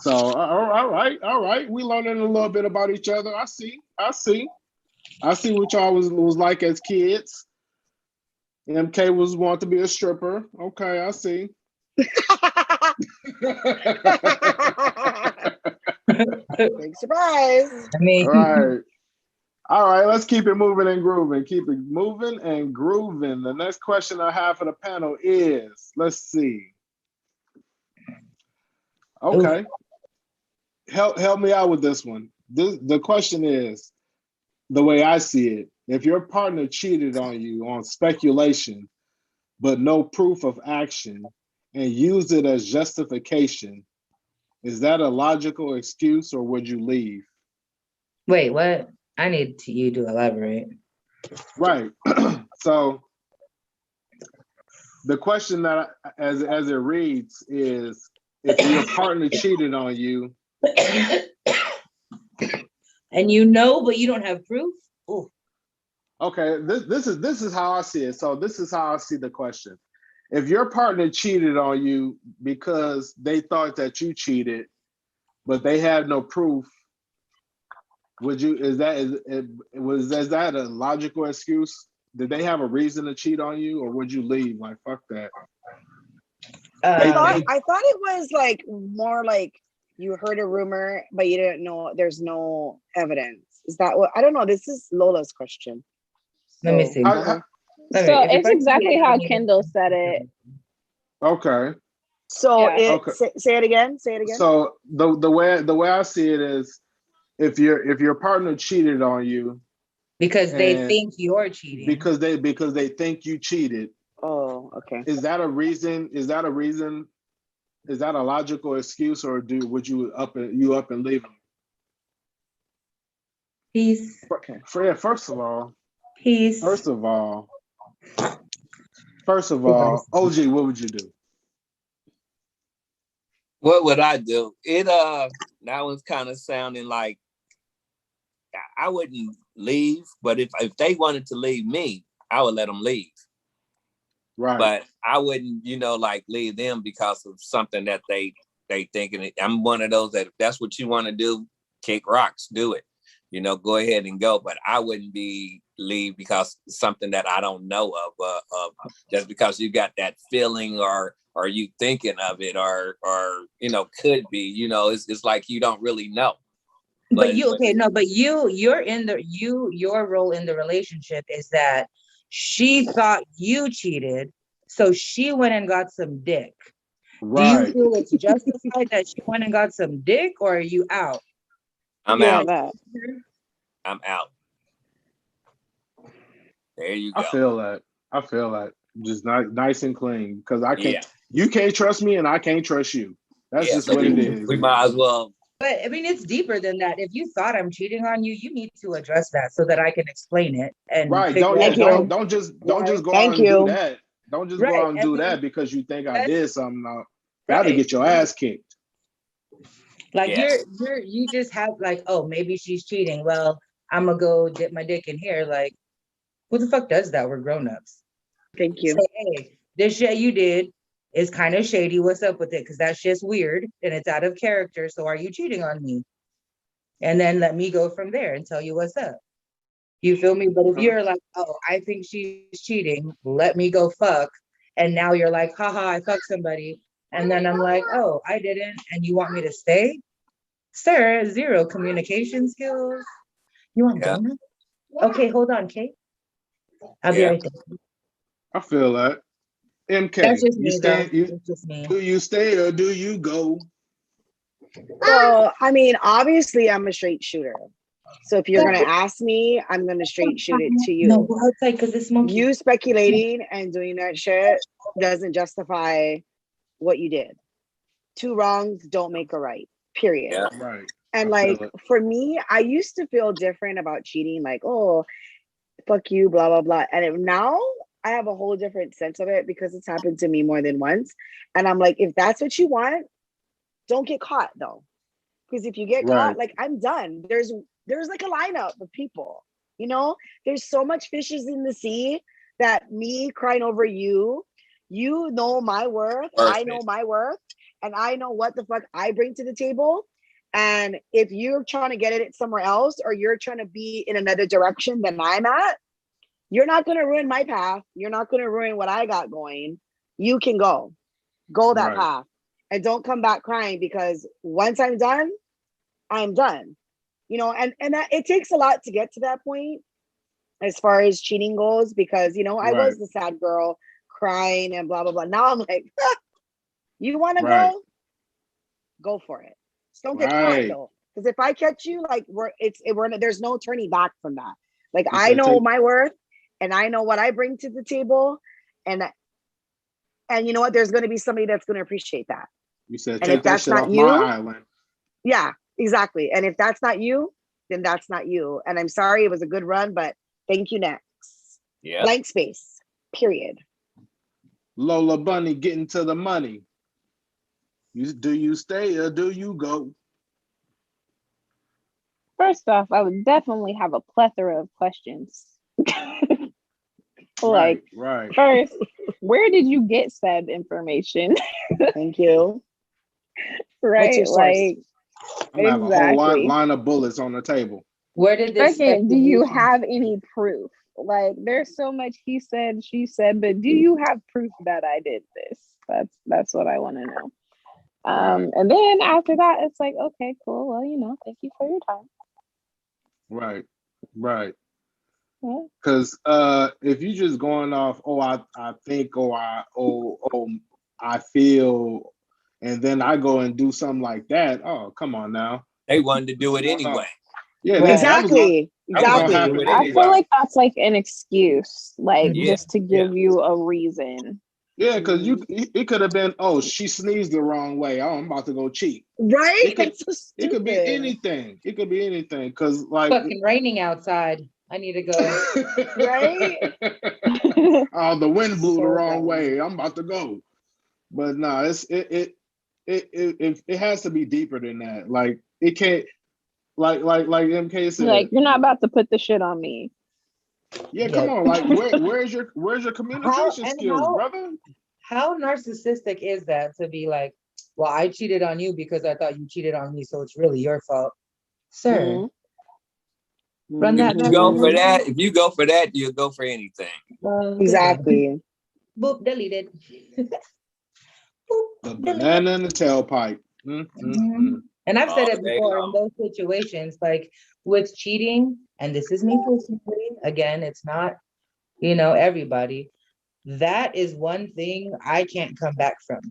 Speaker 1: So all right. We learning a little bit about each other. I see what y'all was like as kids. MK was want to be a stripper. Okay, I see.
Speaker 5: Big surprise.
Speaker 2: I mean,
Speaker 1: All right. All right, let's keep it moving and grooving. Keep it moving and grooving. The next question I have for the panel is, let's see. Okay. Help me out with this one. The question is, the way I see it, if your partner cheated on you on speculation, but no proof of action, and used it as justification, is that a logical excuse or would you leave?
Speaker 2: wait, what? I need you to elaborate.
Speaker 1: Right. So the question that as it reads is, if your partner cheated on you,
Speaker 2: And you know, but you don't have proof? Ooh.
Speaker 1: okay, this is how I see it. So this is how I see the question. If your partner cheated on you because they thought that you cheated, but they had no proof, would you, is that a logical excuse? Did they have a reason to cheat on you, or would you leave? Like, fuck that.
Speaker 5: I thought it was like more like you heard a rumor, but you didn't know. There's no evidence. Is that what? I don't know. This is Lola's question.
Speaker 2: Let me see.
Speaker 1: I-
Speaker 4: So it's exactly how Kendall said it.
Speaker 1: okay.
Speaker 5: So
Speaker 4: Yeah.
Speaker 5: say it again. Say it again.
Speaker 1: So the way I see it is, if your partner cheated on you
Speaker 2: because they
Speaker 1: and
Speaker 2: think you're cheating.
Speaker 1: because they think you cheated,
Speaker 5: Oh, okay.
Speaker 1: is that a reason? Is that a logical excuse, or would you up and leave them?
Speaker 2: Peace.
Speaker 1: First of all,
Speaker 2: Peace.
Speaker 1: First of all, OG, what would you do?
Speaker 3: What would I do? That was kind of sounding like I wouldn't leave, but if they wanted to leave me, I would let them leave.
Speaker 1: Right.
Speaker 3: But I wouldn't, like leave them because of something that they thinking. I'm one of those that if that's what you want to do, kick rocks, do it. Go ahead and go. But I wouldn't leave because something that I don't know of just because you got that feeling or you thinking of it or could be, it's like you don't really know.
Speaker 2: But your role in the relationship is that she thought you cheated, so she went and got some dick.
Speaker 1: Right.
Speaker 2: Do you feel it's justified that she went and got some dick, or are you out?
Speaker 3: I'm
Speaker 4: Yeah,
Speaker 3: out.
Speaker 4: that.
Speaker 3: I'm out. There you go.
Speaker 1: I feel that. Just nice and clean, because I can't.
Speaker 3: Yeah.
Speaker 1: You can't trust me, and I can't trust you. That's just what it is.
Speaker 3: We might as well.
Speaker 2: But I mean, it's deeper than that. If you thought I'm cheating on you, you need to address that so that I can explain it and
Speaker 1: Right.
Speaker 2: figure out.
Speaker 1: Don't just go out and do that. Don't just go out and do that because you think I did something. Got to get your ass kicked.
Speaker 2: Like you just have like, oh, maybe she's cheating. Well, I'm gonna go dip my dick in here. Like, who the fuck does that? We're grown-ups.
Speaker 5: Thank you.
Speaker 2: Say, hey, this shit you did is kind of shady. What's up with it? Because that shit's weird and it's out of character. So are you cheating on me? And then let me go from there and tell you what's up. You feel me? But if you're like, oh, I think she's cheating, let me go fuck. And now you're like, haha, I fucked somebody. And then I'm like, oh, I didn't. And you want me to stay? Sir, zero communication skills. You want donuts? Okay, hold on, Kate. I'll be right there.
Speaker 1: I feel that. MK,
Speaker 2: That's just me,
Speaker 1: do you stay or do you go?
Speaker 5: So, I mean, obviously, I'm a straight shooter. So if you're going to ask me, I'm going to straight shoot it to you.
Speaker 2: No, go outside because this monkey.
Speaker 5: You speculating and doing that shit doesn't justify what you did. Two wrongs don't make a right, period.
Speaker 3: Yeah.
Speaker 1: Right.
Speaker 5: And like, for me, I used to feel different about cheating. Like, oh, fuck you, blah, blah, blah. And now I have a whole different sense of it because it's happened to me more than once. And I'm like, if that's what you want, don't get caught though. Because if you get caught, like, I'm done. There's like a lineup of people, there's so much fishes in the sea that me crying over you know my worth. Perfect. I know my worth, and I know what the fuck I bring to the table. And if you're trying to get it somewhere else, or you're trying to be in another direction than I'm at, You're not going to ruin my path. You're not going to ruin what I got going. You can go that
Speaker 1: Right.
Speaker 5: path, and don't come back crying, because once I'm done, I'm done. You know, and that, it takes a lot to get to that point as far as cheating goes, because, you know, I
Speaker 1: Right.
Speaker 5: was the sad girl crying and blah, blah, blah. Now I'm like, you want to
Speaker 1: Right.
Speaker 5: go for it. Just don't get caught
Speaker 1: Right.
Speaker 5: though. Because if I catch you, like there's no turning back from that. Like,
Speaker 1: You
Speaker 5: I
Speaker 1: said
Speaker 5: know
Speaker 1: take,
Speaker 5: my worth, and I know what I bring to the table. And you know what? There's going to be somebody that's going to appreciate that.
Speaker 1: you said
Speaker 5: And if
Speaker 1: take that
Speaker 5: that's
Speaker 1: shit
Speaker 5: not
Speaker 1: off my
Speaker 5: you,
Speaker 1: island.
Speaker 5: yeah, exactly. And if that's not you, then that's not you. And I'm sorry, it was a good run, but thank you, next.
Speaker 3: Yeah.
Speaker 5: Blank space, period.
Speaker 1: Lola Bunny getting to the money. Do you stay or do you go?
Speaker 4: First off, I would definitely have a plethora of questions. Like,
Speaker 1: Right.
Speaker 4: first, where did you get said information?
Speaker 5: Thank you.
Speaker 4: Right?
Speaker 5: What's your source?
Speaker 4: Like,
Speaker 1: I'm gonna have a whole
Speaker 4: exactly.
Speaker 1: line of bullets on the table.
Speaker 2: Where did this
Speaker 4: Second, do you
Speaker 2: speculation-
Speaker 4: have any proof? Like, there's so much he said, she said, but do you have proof that I did this? That's what I want to know.
Speaker 1: Right.
Speaker 4: And then after that, it's like, okay, cool. Well, you know, thank you for your time.
Speaker 1: Right.
Speaker 4: Yeah.
Speaker 1: Because if you just going off, I think, or I feel, and then I go and do something like that. Oh, come on now.
Speaker 3: They wanted to do it anyway.
Speaker 1: Yeah,
Speaker 2: Right.
Speaker 5: Exactly.
Speaker 1: that was gonna
Speaker 5: Exactly.
Speaker 1: happen
Speaker 3: it
Speaker 4: I
Speaker 1: anyway.
Speaker 4: feel like that's like an excuse, like
Speaker 2: Mhm.
Speaker 4: just to give you a reason.
Speaker 1: Yeah, because it could have been, oh, she sneezed the wrong way. Oh, I'm about to go cheat.
Speaker 5: Right?
Speaker 1: It could-
Speaker 5: That's so
Speaker 1: It
Speaker 5: stupid.
Speaker 1: could be anything. It could be anything. Because like
Speaker 2: fucking raining outside. I need to go.
Speaker 5: Right?
Speaker 1: Oh, the wind blew the
Speaker 5: So
Speaker 1: wrong
Speaker 5: dumb.
Speaker 1: way. I'm about to go. But no, it has to be deeper than that. Like it can't like MK said.
Speaker 4: Like, you're not about to put the shit on me.
Speaker 1: Yeah, come on. Like where's your communication skills, brother?
Speaker 2: How narcissistic is that to be like, well, I cheated on you because I thought you cheated on me, so it's really your fault, sir.
Speaker 5: Mhm.
Speaker 2: Run that
Speaker 3: If you
Speaker 2: back.
Speaker 3: go for that, you'll go for anything.
Speaker 5: Exactly.
Speaker 2: Boop, deleted.
Speaker 1: The banana in the tailpipe.
Speaker 2: Mhm. And I've said
Speaker 3: All
Speaker 2: it
Speaker 3: day
Speaker 2: before in
Speaker 3: long.
Speaker 2: those situations, like with cheating, and this is me personally, again, it's not, everybody. That is one thing I can't come back from.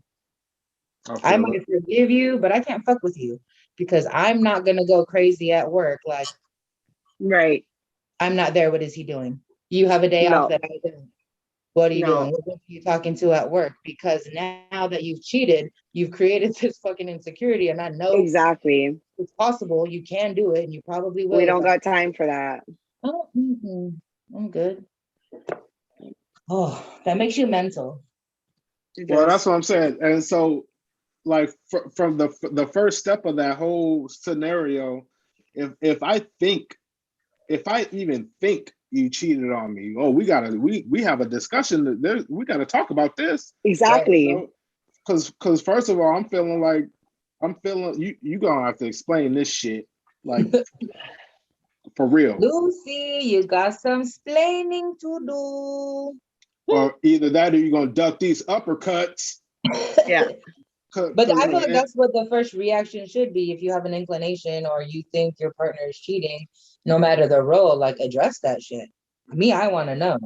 Speaker 2: I might forgive you, but I can't fuck with you because I'm not gonna go crazy at work. Like,
Speaker 5: Right.
Speaker 2: I'm not there. What is he doing? You have a day off
Speaker 5: No.
Speaker 2: that I don't. What are you
Speaker 5: No.
Speaker 2: doing? What are you talking to at work? Because now that you've cheated, you've created this fucking insecurity. And I know
Speaker 5: Exactly.
Speaker 2: it's possible. You can do it, and you probably will.
Speaker 5: We don't got time for that.
Speaker 2: Oh, I'm good. Oh, that makes you mental.
Speaker 1: Well, that's what I'm saying. And so, like from the first step of that whole scenario, if I even think you cheated on me, oh, we have a discussion. We gotta talk about this.
Speaker 5: Exactly.
Speaker 1: Because first of all, I'm feeling you gonna have to explain this shit, like for real.
Speaker 2: Lucy, you got some splaining to do.
Speaker 1: Or either that or you're gonna duck these uppercuts.
Speaker 5: Yeah.
Speaker 2: But I feel like that's what the first reaction should be if you have an inclination or you think your partner is cheating, no matter the role, like address that shit. Me, I want to know.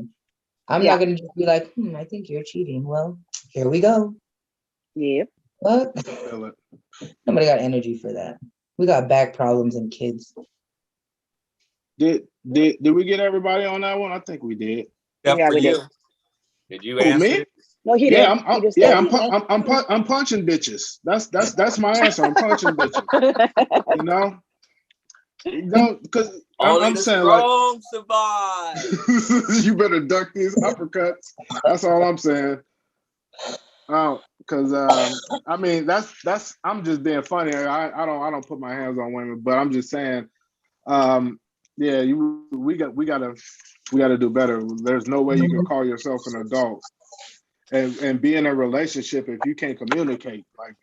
Speaker 2: I'm not going to just be like, I think you're cheating. Well, here we go.
Speaker 5: Yep.
Speaker 2: What?
Speaker 1: Feel it.
Speaker 2: Nobody got energy for that. We got back problems and kids.
Speaker 1: Did we get everybody on that one? I think we did.
Speaker 3: Except
Speaker 5: Yeah,
Speaker 3: for
Speaker 5: we
Speaker 3: you.
Speaker 5: did.
Speaker 3: Did you
Speaker 1: Who,
Speaker 3: answer?
Speaker 1: me?
Speaker 5: No, he
Speaker 1: Yeah,
Speaker 5: did.
Speaker 1: I'm
Speaker 5: He just
Speaker 1: yeah,
Speaker 5: said-
Speaker 1: I'm punching bitches. That's my answer. I'm punching bitches. You know? Because
Speaker 3: Only
Speaker 1: I'm
Speaker 3: the
Speaker 1: saying like
Speaker 3: strong survive.
Speaker 1: you better duck these uppercuts. That's all I'm saying. Because I mean that's I'm just being funny. I don't put my hands on women, but I'm just saying, yeah, we got to do better. There's no way you can call yourself an adult and be in a relationship if you can't communicate. Like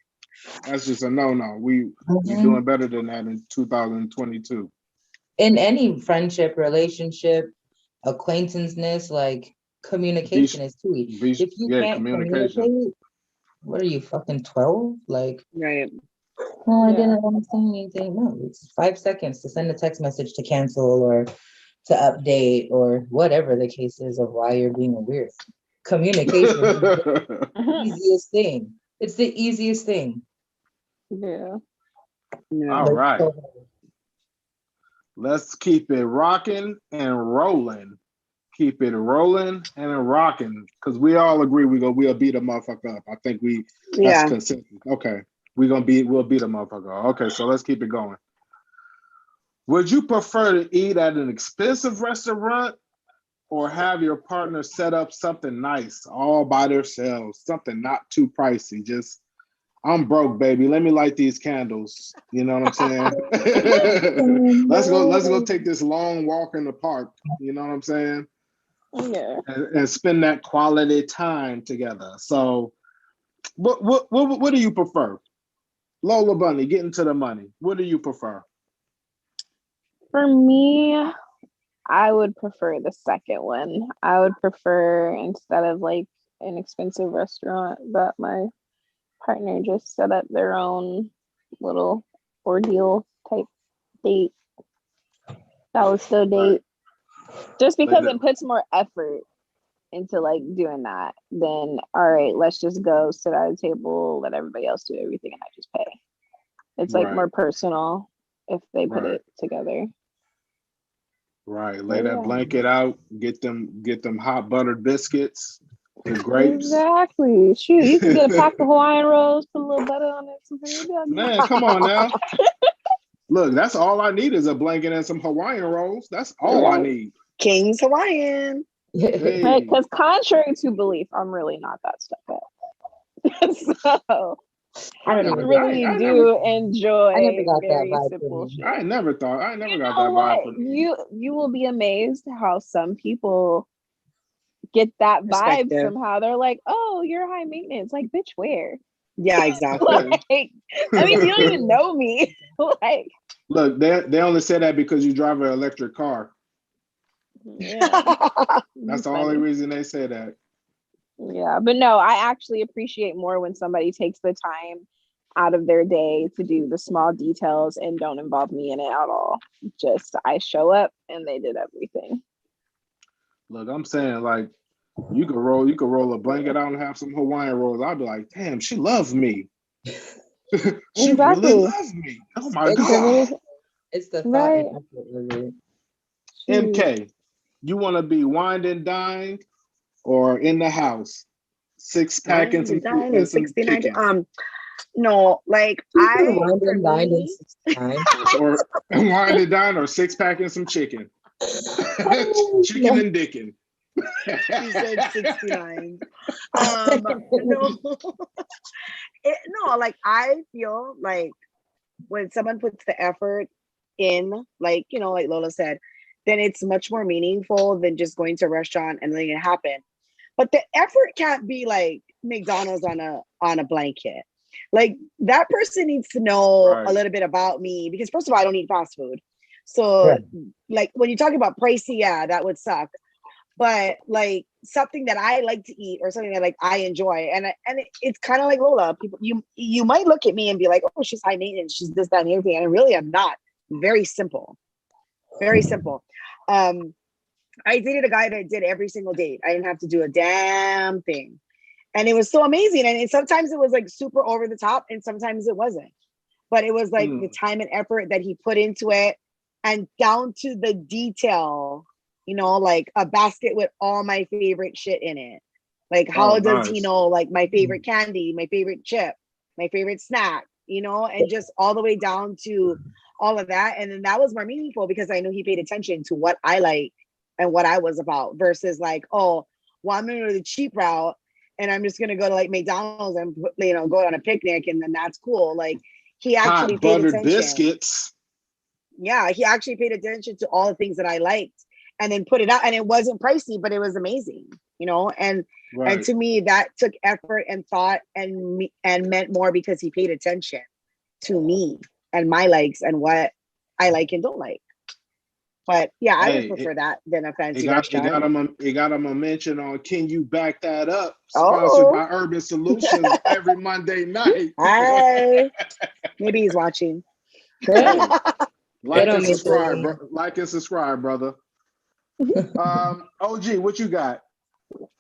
Speaker 1: that's just a no. We doing better than that in 2022.
Speaker 2: In any friendship, relationship, acquaintanceness, like communication is key. If you can't communicate, what are you, fucking 12? Like,
Speaker 5: Right.
Speaker 2: oh, I didn't want to say anything. No, it's 5 seconds to send a text message to cancel or to update or whatever the case is of why you're being weird. Communication is the easiest thing. It's the easiest thing.
Speaker 4: Yeah.
Speaker 1: All right. Let's keep it rocking and rolling. Keep it rolling and rocking. Because we all agree we'll beat a motherfucker up. I think that's consensus. Okay. We'll beat a motherfucker. Okay, so let's keep it going. Would you prefer to eat at an expensive restaurant or have your partner set up something nice all by themselves? Something not too pricey. Just, I'm broke, baby. Let me light these candles. You know what I'm saying? Let's go take this long walk in the park. You know what I'm saying?
Speaker 4: Yeah.
Speaker 1: And spend that quality time together. So what do you prefer? Lola Bunny, getting to the money. What do you prefer?
Speaker 4: For me, I would prefer the second one. I would prefer, instead of like an expensive restaurant, that my partner just set up their own little ordeal type date. That was still date. Just because it puts more effort into like doing that than, all right, let's just go sit at a table, let everybody else do everything, and I just pay. It's like more personal if they put it together.
Speaker 1: Right. Lay that blanket out, get them hot buttered biscuits, the grapes.
Speaker 4: Exactly. Shoot, you can get a pack of Hawaiian rolls, put a little butter on it.
Speaker 1: Man, come on now. Look, that's all I need is a blanket and some Hawaiian rolls. That's all I need.
Speaker 5: King's Hawaiian.
Speaker 1: Hey.
Speaker 4: Right, because contrary to belief, I'm really not that stuck up. So I really do enjoy very simple shit.
Speaker 1: I never got that
Speaker 4: vibe. You will be amazed how some people get that vibe somehow. They're like, oh, you're high maintenance. Like, bitch, where?
Speaker 5: Yeah, exactly.
Speaker 4: Like, I mean, you don't even know me. Like,
Speaker 1: look, they only say that because you drive an electric car.
Speaker 4: Yeah.
Speaker 1: That's the only reason they say that.
Speaker 4: Yeah, but no, I actually appreciate more when somebody takes the time out of their day to do the small details and don't involve me in it at all. Just I show up and they did everything.
Speaker 1: Look, I'm saying, like, you could roll a blanket out and have some Hawaiian rolls. I'd be like, damn, she loves me. She really loves me. Oh my God.
Speaker 2: It's the thought and effort.
Speaker 1: MK, you want to be wined and dined or in the house? 6-pack and some
Speaker 5: 69. No, like
Speaker 2: wined and dined in 69.
Speaker 1: Or wined and dined or 6-pack and some chicken. Chicken and dickin'.
Speaker 5: She said 69. No. No, like I feel like when someone puts the effort in, like, you know, like Lola said, then it's much more meaningful than just going to a restaurant and letting it happen. But the effort can't be like McDonald's on a blanket. Like, that person needs to know a little bit about me, because first of all, I don't eat fast food. So like when you talk about pricey, yeah, that would suck. But like something that I like to eat or something that like I enjoy, and it's kind of like Lola. People, you might look at me and be like, oh, she's high maintenance, she's this, that, and everything, and really I'm not. Very simple, very simple. I dated a guy that did every single date. I didn't have to do a damn thing, and it was so amazing. And sometimes it was like super over the top, and sometimes it wasn't. But it was like the time and effort that he put into it, and down to the detail. You know, like a basket with all my favorite shit in it. Like, how does he know, like, my favorite candy, my favorite chip, my favorite snack, you know, and just all the way down to all of that. And then that was more meaningful because I knew he paid attention to what I like and what I was about, versus like, oh, well, I'm going to go the cheap route and I'm just going to go to like McDonald's and, you know, go on a picnic, and then that's cool. Like, he actually paid attention.
Speaker 1: Biscuits.
Speaker 5: Yeah, he actually paid attention to all the things that I liked. And then put it out, and it wasn't pricey, but it was amazing, you know. And to me, that took effort and thought and meant more because he paid attention to me and my likes and what I like and don't like. But yeah, I would
Speaker 1: Hey,
Speaker 5: prefer that than a
Speaker 1: it
Speaker 5: fancy
Speaker 1: got it got
Speaker 5: restaurant.
Speaker 1: him it got him a mention on Can You Back That Up? Sponsored
Speaker 5: Oh,
Speaker 1: by Urban Solutions every Monday night.
Speaker 5: hi. Maybe he's watching.
Speaker 1: Hey,
Speaker 2: They
Speaker 1: like
Speaker 2: don't
Speaker 1: and
Speaker 2: need
Speaker 1: subscribe,
Speaker 2: to.
Speaker 1: like and subscribe, brother. OG, what you got?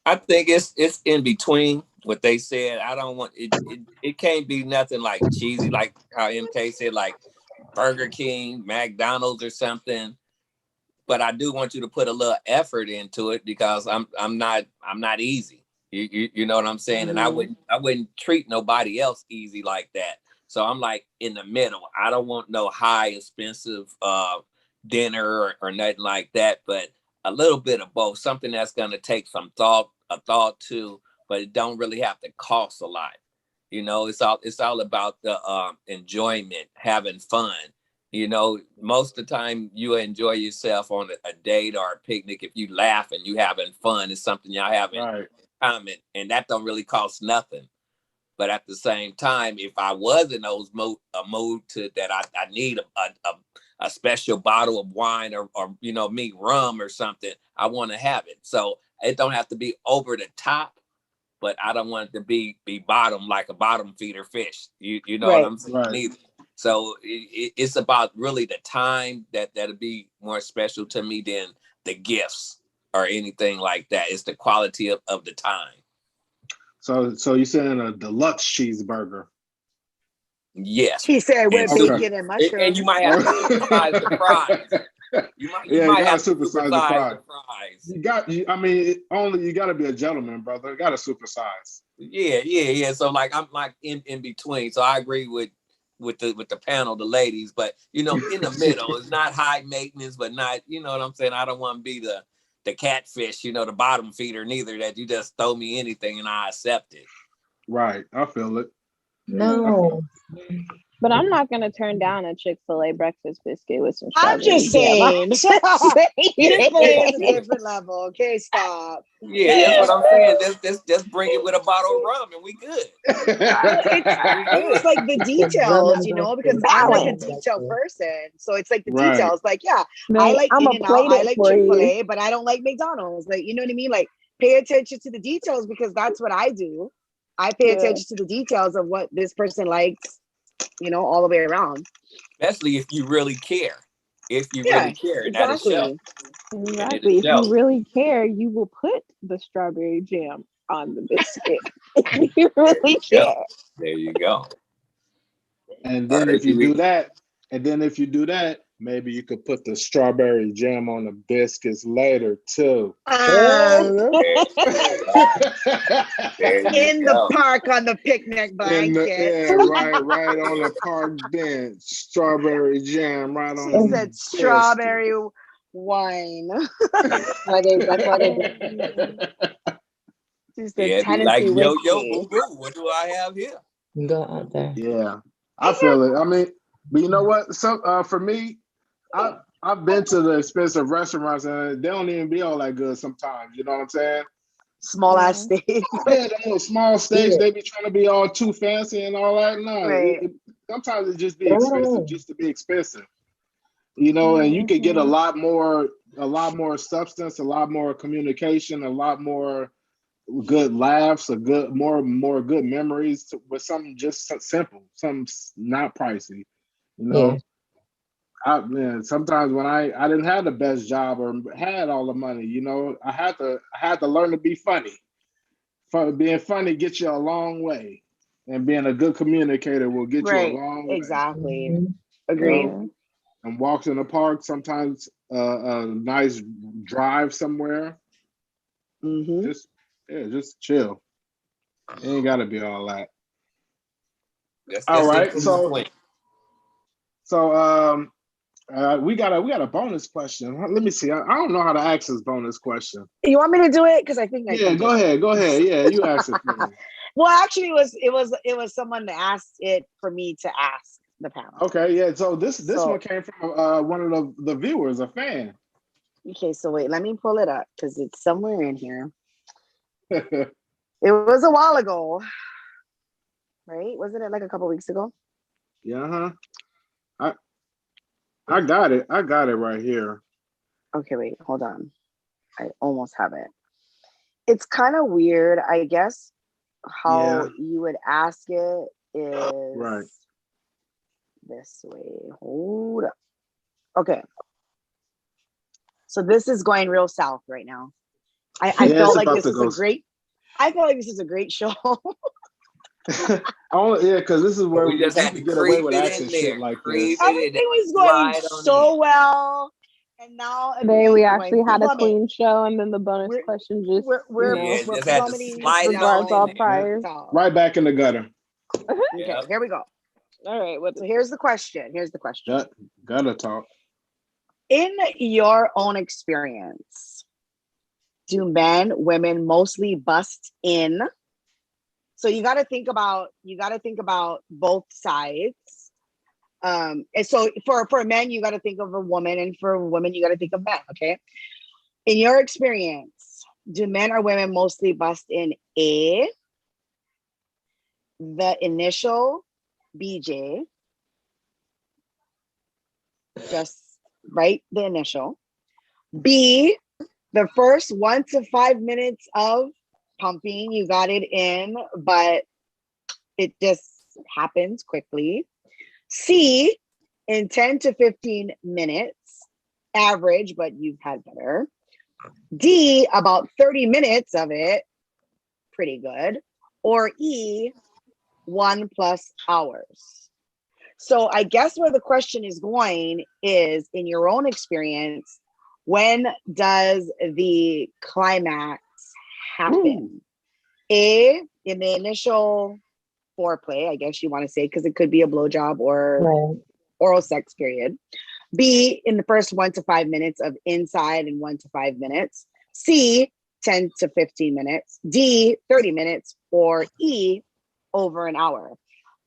Speaker 3: I think it's in between what they said. I don't want it. It can't be nothing like cheesy, like how MK said, like Burger King, McDonald's, or something. But I do want you to put a little effort into it because I'm not easy. You know what I'm saying? And I wouldn't treat nobody else easy like that. So I'm like in the middle. I don't want no high expensive dinner or nothing like that, but a little bit of both. Something that's gonna take some a thought to, but it don't really have to cost a lot. You know, it's all about the enjoyment, having fun. You know, most of the time you enjoy yourself on a date or a picnic if you laugh and you having fun. It's something y'all having
Speaker 1: Right.
Speaker 3: common, and that don't really cost nothing. But at the same time, if I was in those mood to that I need a special bottle of wine or you know me rum or something, I want to have it. So it don't have to be over the top, but I don't want it to be bottom like a bottom feeder fish. You know what
Speaker 5: Right.
Speaker 3: I'm saying?
Speaker 1: Right.
Speaker 3: Neither. So it's about really the time that'll be more special to me than the gifts or anything like that. It's the quality of the time.
Speaker 1: So you saying a deluxe cheeseburger?
Speaker 3: Yes.
Speaker 5: He said
Speaker 3: And
Speaker 5: with
Speaker 1: Okay.
Speaker 5: bacon and
Speaker 3: and you
Speaker 5: mushrooms.
Speaker 3: might have to supersize the fries. You
Speaker 1: Yeah, you
Speaker 3: might
Speaker 1: gotta
Speaker 3: have to
Speaker 1: supersize the
Speaker 3: supersize
Speaker 1: fries.
Speaker 3: the fries.
Speaker 1: I mean, only you gotta be a gentleman, brother. You gotta supersize.
Speaker 3: Yeah. So like I'm like in between. So I agree with the panel, the ladies, but you know, in the middle. It's not high maintenance, but not, you know what I'm saying? I don't want to be the catfish, you know, the bottom feeder neither, that you just throw me anything and I accept it.
Speaker 1: Right. I feel it.
Speaker 2: No.
Speaker 4: But I'm not gonna turn down a Chick-fil-A breakfast biscuit with some
Speaker 5: I'm
Speaker 4: strawberry
Speaker 5: just
Speaker 4: jam. I'm
Speaker 5: saying.
Speaker 4: just
Speaker 5: Chick-fil-A is a
Speaker 4: saying.
Speaker 5: different level. Okay, stop.
Speaker 3: Yeah, that's what I'm saying. Just bring it with a bottle of rum and we good.
Speaker 5: Well,
Speaker 3: We
Speaker 5: it's
Speaker 3: good.
Speaker 5: like the details, you know, because I'm like a detail
Speaker 2: Balance.
Speaker 5: person. So it's like the
Speaker 1: Right.
Speaker 5: details. Like, yeah, I
Speaker 4: Man,
Speaker 5: like
Speaker 4: I'm gonna
Speaker 5: In-N-Out,
Speaker 4: plate
Speaker 5: I
Speaker 4: it
Speaker 5: like
Speaker 4: for you.
Speaker 5: Chick-fil-A, but I don't like McDonald's. Like, you know what I mean? Like, pay attention to the details because that's what I do. I pay
Speaker 4: Yeah.
Speaker 5: attention to the details of what this person likes, you know, all the way around.
Speaker 3: Especially if you really care. If you
Speaker 5: Yeah,
Speaker 3: really care, that'll show.
Speaker 5: exactly.
Speaker 3: And it'll
Speaker 4: Exactly. If
Speaker 3: show.
Speaker 4: you really care, you will put the strawberry jam on the biscuit. If you really care.
Speaker 3: There you go.
Speaker 1: And
Speaker 3: All
Speaker 1: then
Speaker 3: right,
Speaker 1: if you do that, maybe you could put the strawberry jam on the biscuits later too.
Speaker 3: there
Speaker 5: In
Speaker 3: you
Speaker 5: the
Speaker 3: go.
Speaker 5: park on the picnic blanket.
Speaker 1: Right on the park bench, strawberry jam right on
Speaker 5: She
Speaker 1: them
Speaker 5: said
Speaker 1: biscuits.
Speaker 5: strawberry wine.
Speaker 2: That's why they
Speaker 5: She said
Speaker 3: Yeah, it'd be like,
Speaker 5: Tennessee
Speaker 3: yo,
Speaker 5: whiskey.
Speaker 3: boo boo, what do I have here?
Speaker 2: go out there.
Speaker 1: Yeah, I feel it. I mean, but you know what? For me, I've been to the expensive restaurants and they don't even be all that good sometimes. You know what I'm saying?
Speaker 5: Small ass steak.
Speaker 1: Yeah, the little small steaks, they be trying to be all too fancy and all that. No,
Speaker 5: Right.
Speaker 1: sometimes it just be expensive just to be expensive. You know, and you could get a lot more substance, a lot more communication, a lot more good laughs, a good more good memories with something just simple, something not pricey. You
Speaker 2: Yeah.
Speaker 1: know, sometimes when I didn't have the best job or had all the money, you know, I had to learn to be funny. Being funny gets you a long way, and being a good communicator will get you a
Speaker 5: Right.
Speaker 1: long way.
Speaker 5: Exactly.
Speaker 2: Mhm.
Speaker 1: You
Speaker 5: Agreed.
Speaker 1: know, and walks in the park, sometimes a nice drive somewhere.
Speaker 5: Mm-hmm.
Speaker 1: Just chill. It ain't gotta be all that.
Speaker 3: That's
Speaker 1: All
Speaker 3: in
Speaker 1: right,
Speaker 3: between.
Speaker 1: so we got a bonus question. Let me see. I don't know how to ask this bonus question.
Speaker 5: You want me to do it? Because I think I
Speaker 1: Yeah,
Speaker 5: can
Speaker 1: go ahead. Yeah, you ask it for me.
Speaker 5: Well, actually, it was someone that asked it for me to ask the panel.
Speaker 1: Okay, yeah. So this
Speaker 5: So-
Speaker 1: one came from one of the viewers, a fan.
Speaker 5: Okay, so wait, let me pull it up because it's somewhere in here. It was a while ago, right? Wasn't it like a couple weeks ago?
Speaker 1: Yeah, I got it. I got it right here.
Speaker 5: Okay, wait, hold on. I almost have it. It's kind of weird, I guess. How you would ask it is
Speaker 1: Right.
Speaker 5: this way. Hold up. Okay. So this is going real south right now. I
Speaker 1: Yeah,
Speaker 5: felt
Speaker 1: it's
Speaker 5: like
Speaker 1: about
Speaker 5: this
Speaker 1: to
Speaker 5: is
Speaker 1: go.
Speaker 5: a great. I feel like this is a great show.
Speaker 1: Yeah, because this is where
Speaker 3: We just had to
Speaker 1: get away
Speaker 3: creep
Speaker 1: with
Speaker 3: it
Speaker 1: asking
Speaker 3: in
Speaker 1: shit
Speaker 3: there.
Speaker 1: like
Speaker 3: Creep
Speaker 1: this.
Speaker 3: it
Speaker 5: Everything was
Speaker 3: and
Speaker 5: going
Speaker 3: slide on
Speaker 5: so
Speaker 3: in.
Speaker 5: well, and now
Speaker 4: Today we
Speaker 5: everything's
Speaker 4: actually
Speaker 5: going
Speaker 4: had a
Speaker 5: plummet.
Speaker 4: clean show, and then the bonus
Speaker 5: We're
Speaker 4: question just,
Speaker 5: we're
Speaker 3: Yeah,
Speaker 5: we're
Speaker 3: just had to
Speaker 5: plummeting
Speaker 3: slide it
Speaker 5: down
Speaker 3: on
Speaker 4: disregards all
Speaker 3: in there.
Speaker 4: priors.
Speaker 5: south.
Speaker 1: Right back in the gutter.
Speaker 5: Okay,
Speaker 3: Yep.
Speaker 5: here we go.
Speaker 4: All right, what's
Speaker 5: So here's the question.
Speaker 1: Gutter talk.
Speaker 5: In your own experience, do men, women mostly bust in? So you got to think about both sides. And so for men, you got to think of a woman, and for women, you got to think of men. Okay. In your experience, do men or women mostly bust in A, the initial BJ, just right, the initial. B, the first 1 to 5 minutes of pumping, you got it in, but it just happens quickly. C, in 10 to 15 minutes, average, but you've had better. D, about 30 minutes of it, pretty good. Or E, 1+ hours. So I guess where the question is going is, in your own experience, when does the climax happen? A, in the initial foreplay, I guess you want to say, because it could be a blowjob or
Speaker 2: Right.
Speaker 5: oral sex period. B, in the first 1 to 5 minutes of inside and 1 to 5 minutes. C, 10 to 15 minutes. D, 30 minutes. Or E, over an hour.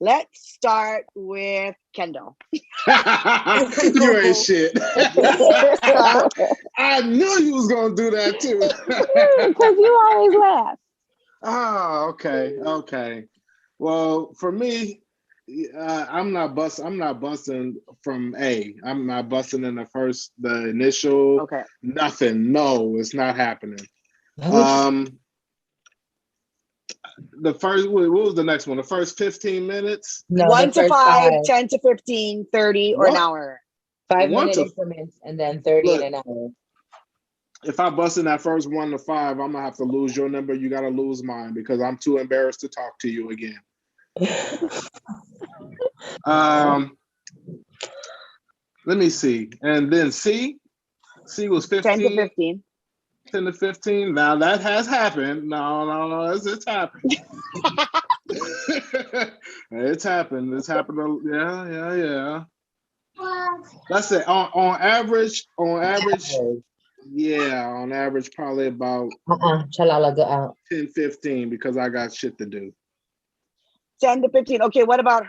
Speaker 5: Let's start with Kendall.
Speaker 1: You ain't shit. I knew you was gonna do that too.
Speaker 4: because you always laugh.
Speaker 1: Oh, okay. Well, for me, I'm not busting from A. I'm not busting in the initial.
Speaker 5: Okay.
Speaker 1: Nothing. No, it's not happening. The first, what was the next one? The first 15 minutes?
Speaker 2: No,
Speaker 5: 1
Speaker 2: the
Speaker 5: to
Speaker 2: first
Speaker 5: 5,
Speaker 2: five.
Speaker 5: 10 to 15, 30, or an
Speaker 1: What?
Speaker 5: hour.
Speaker 2: 5
Speaker 1: 1
Speaker 2: minute
Speaker 1: to
Speaker 2: increments and then 30
Speaker 1: Look.
Speaker 2: in an hour.
Speaker 1: If I bust in that first 1 to 5, I'm gonna have to lose your number. You gotta lose mine because I'm too embarrassed to talk to you again. Let me see. And then C was
Speaker 5: 10 to
Speaker 1: 15.
Speaker 5: 15.
Speaker 1: 10 to 15. Now that has happened. No, it's happened. It's happened. It's happened. Yeah. That's it. On average, yeah, on average, probably about
Speaker 2: Chalala, go out.
Speaker 1: 10, 15 because I got shit to do.
Speaker 5: 10 to 15. Okay, what about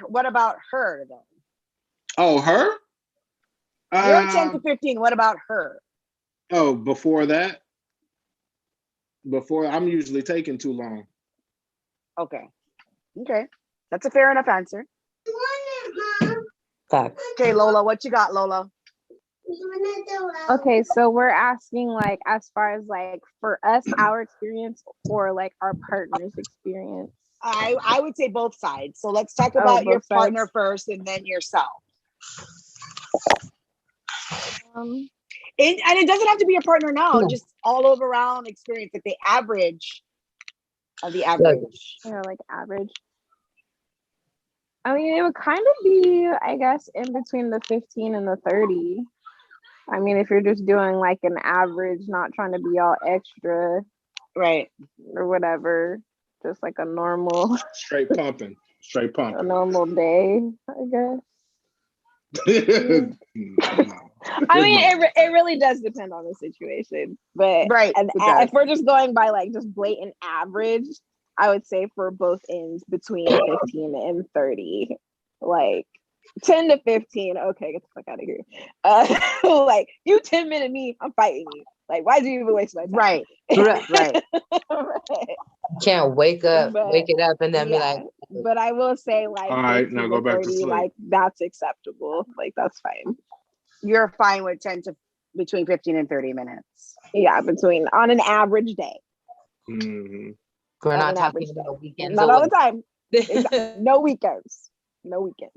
Speaker 5: her though?
Speaker 1: Oh, her?
Speaker 5: You're 10 to 15. What about her?
Speaker 1: Oh, before that? Before, I'm usually taking too long.
Speaker 5: Okay. That's a fair enough answer.
Speaker 2: Facts.
Speaker 5: Okay, Lola, what you got, Lola?
Speaker 4: Okay, so we're asking like as far as like for us, our experience, or like our partner's experience.
Speaker 5: I would say both sides. So let's talk about your partner first and then yourself. And it doesn't have to be a partner now, just all over around experience, like the average of the average.
Speaker 4: Yeah, like average. I mean, it would kind of be, I guess, in between the 15 and the 30. I mean, if you're just doing like an average, not trying to be all extra,
Speaker 5: right,
Speaker 4: or whatever, just like a normal,
Speaker 1: straight pumping,
Speaker 4: a normal day, I guess. I mean, it really does depend on the situation, but
Speaker 5: right.
Speaker 4: And if we're just going by like just blatant average, I would say for both ends between 15 and 30, like 10 to 15. Okay, get the fuck out of here. Like you 10-minute me, I'm fighting you. Like, why do you even waste my time?
Speaker 5: Right.
Speaker 4: Right.
Speaker 2: Can't wake it up and then be like.
Speaker 4: But I will say like,
Speaker 1: all right, now go back to sleep.
Speaker 4: Like that's acceptable. Like that's fine.
Speaker 5: You're fine with 10 to between 15 and 30 minutes.
Speaker 4: Yeah, between on an average day.
Speaker 1: Mm-hmm.
Speaker 2: We're
Speaker 4: On
Speaker 2: not
Speaker 4: an
Speaker 2: talking
Speaker 4: average
Speaker 2: about
Speaker 4: day.
Speaker 2: weekends.
Speaker 4: Not all the time.
Speaker 2: time.
Speaker 4: No weekends. No weekends.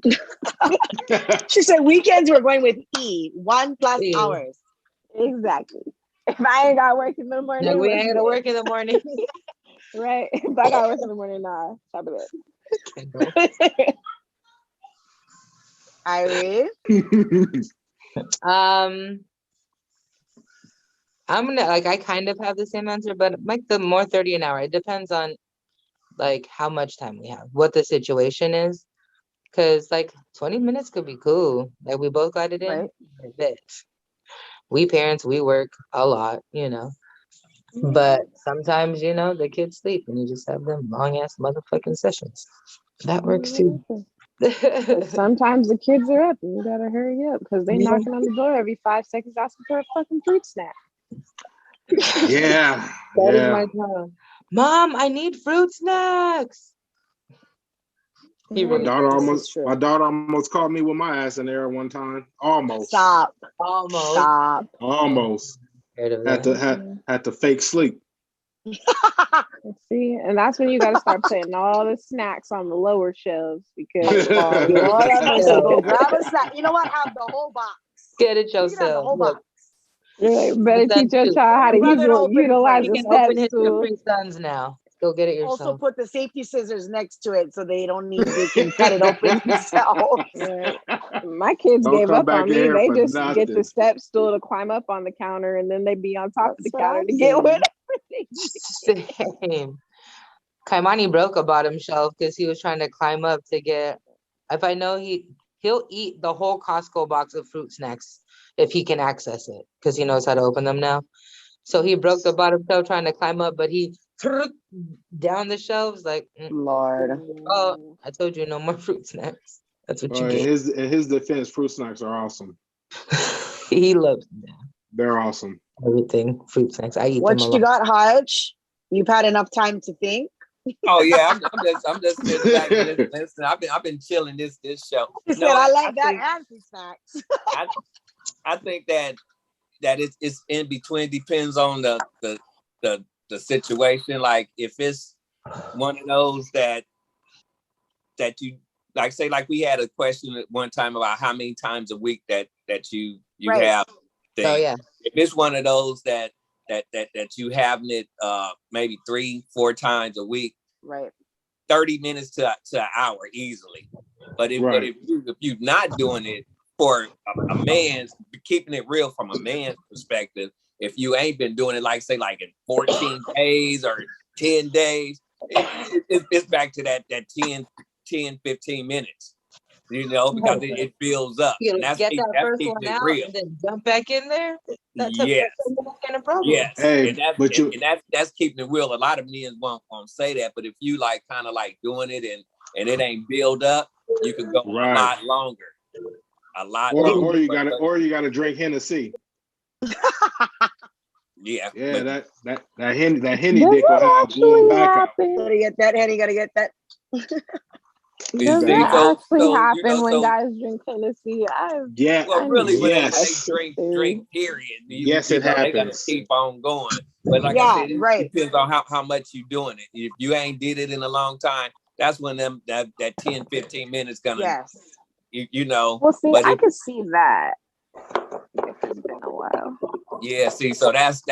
Speaker 5: She said weekends we're going with E, 1+
Speaker 2: E.
Speaker 5: hours.
Speaker 4: Exactly. If I ain't got work in the morning,
Speaker 2: Like, we
Speaker 4: let's
Speaker 2: ain't
Speaker 4: do
Speaker 2: gonna
Speaker 4: it.
Speaker 2: work in the morning.
Speaker 4: Right? If I got work in the morning, nah. Stop it.
Speaker 5: Irie?
Speaker 2: I'm gonna like I kind of have the same answer, but like the more 30 an hour. It depends on like how much time we have, what the situation is. Cause like 20 minutes could be cool. Like we both got it in.
Speaker 5: Right.
Speaker 2: Bitch. We parents, we work a lot, you know. But sometimes, you know, the kids sleep and you just have them long ass motherfucking sessions. That works too.
Speaker 4: Sometimes the kids are up and you gotta hurry up because they
Speaker 2: Yeah.
Speaker 4: knocking on the door every 5 seconds asking for a fucking fruit snack.
Speaker 1: Yeah.
Speaker 2: That is
Speaker 1: Yeah.
Speaker 2: my time. Mom, I need fruit snacks. He
Speaker 1: My
Speaker 2: really
Speaker 1: daughter
Speaker 5: This is
Speaker 1: almost
Speaker 5: true.
Speaker 1: my daughter almost caught me with my ass in there one time. Almost.
Speaker 5: Stop.
Speaker 2: almost
Speaker 5: Stop.
Speaker 1: Almost.
Speaker 2: scared of
Speaker 1: Had
Speaker 2: that.
Speaker 1: to had to fake sleep.
Speaker 4: See, and that's when you gotta start putting all the snacks on the lower shelves because
Speaker 5: Lord have mercy.
Speaker 2: Yeah.
Speaker 5: Go grab a snack. You know what? Have the whole box.
Speaker 2: Get it
Speaker 5: You can have the
Speaker 2: yourself.
Speaker 5: whole
Speaker 2: Look,
Speaker 5: box.
Speaker 4: you're like, better
Speaker 2: but then
Speaker 4: teach your
Speaker 2: too,
Speaker 4: child how to
Speaker 5: Run it open in
Speaker 4: utilize
Speaker 5: front.
Speaker 2: he
Speaker 4: a
Speaker 2: can
Speaker 4: step
Speaker 2: open his
Speaker 4: stool.
Speaker 2: Capri Suns now. Go get it
Speaker 5: Also
Speaker 2: yourself.
Speaker 5: put the safety scissors next to it so they can cut it open themselves.
Speaker 4: Right. My kids
Speaker 1: Don't
Speaker 4: gave
Speaker 1: come
Speaker 4: up
Speaker 1: back
Speaker 4: on
Speaker 1: in
Speaker 4: me.
Speaker 1: here
Speaker 4: They
Speaker 1: for
Speaker 4: just get the
Speaker 1: nothing.
Speaker 4: step stool to climb up on the counter and then they be on top of the
Speaker 5: That's what
Speaker 4: counter
Speaker 5: I'm
Speaker 4: to get
Speaker 5: saying.
Speaker 4: whatever.
Speaker 2: Same. Kaimani broke a bottom shelf because he was trying to climb up to get. If I know he'll eat the whole Costco box of fruit snacks if he can access it because he knows how to open them now. So he broke the bottom shelf trying to climb up, but he down the shelves like,
Speaker 5: Lord.
Speaker 2: oh, I told you no more fruit snacks. That's what you
Speaker 1: In
Speaker 2: get.
Speaker 1: his defense, fruit snacks are awesome.
Speaker 2: He loves them.
Speaker 1: They're awesome.
Speaker 2: Everything fruit snacks. I eat
Speaker 5: What
Speaker 2: them a
Speaker 5: you
Speaker 2: lot.
Speaker 5: got, Hutch? You've had enough time to think?
Speaker 3: Oh yeah, I'm just sitting back and listening. I've been chilling this show.
Speaker 5: He
Speaker 3: No,
Speaker 5: said, I like that
Speaker 3: think,
Speaker 5: and fruit snacks.
Speaker 3: I think that it's in between. Depends on the situation. Like if it's one of those that you like, say like we had a question at one time about how many times a week that you
Speaker 5: Right.
Speaker 3: have things.
Speaker 2: Oh yeah.
Speaker 3: If it's one of those that you having it maybe 3-4 times a week,
Speaker 5: Right.
Speaker 3: 30 minutes to an hour easily. But if you're not doing it for a man's, keeping it real from a man's perspective, if you ain't been doing it like say like in 14 days or 10 days, it's back to that 10-15 minutes. You know, because it builds up.
Speaker 2: You
Speaker 3: And that's
Speaker 2: get that first
Speaker 3: keeping
Speaker 2: one
Speaker 3: it
Speaker 2: out
Speaker 3: real.
Speaker 2: and then jump back in there. That's
Speaker 3: Yes.
Speaker 2: kind of problem.
Speaker 3: Yes,
Speaker 1: Hey,
Speaker 3: and that's keeping it real. A lot of men won't say that, but if you like kind of like doing it and it ain't build up, you can go a lot longer. A lot longer.
Speaker 1: Or you gotta drink Hennessy.
Speaker 3: Yeah.
Speaker 1: Yeah, that Henny
Speaker 4: Does
Speaker 1: dick will
Speaker 4: that
Speaker 1: have blowing
Speaker 4: actually
Speaker 1: back out.
Speaker 4: happen?
Speaker 5: Gotta get that, Henny. Gotta get that.
Speaker 4: Does
Speaker 3: See,
Speaker 4: that actually
Speaker 3: so,
Speaker 4: happen when guys drink Hennessy?
Speaker 1: Yeah.
Speaker 3: Well, really, when they
Speaker 1: Yes.
Speaker 3: drink, period.
Speaker 1: Yes, it
Speaker 3: know, they gotta
Speaker 1: happens.
Speaker 3: keep on going. But like I said, it depends on how much you doing it. If you ain't did it in a long time, that's when that 10-15 minutes gonna you know.
Speaker 4: Well, see,
Speaker 3: but
Speaker 4: I could see that if it's been a while.
Speaker 3: Yeah, see, so that's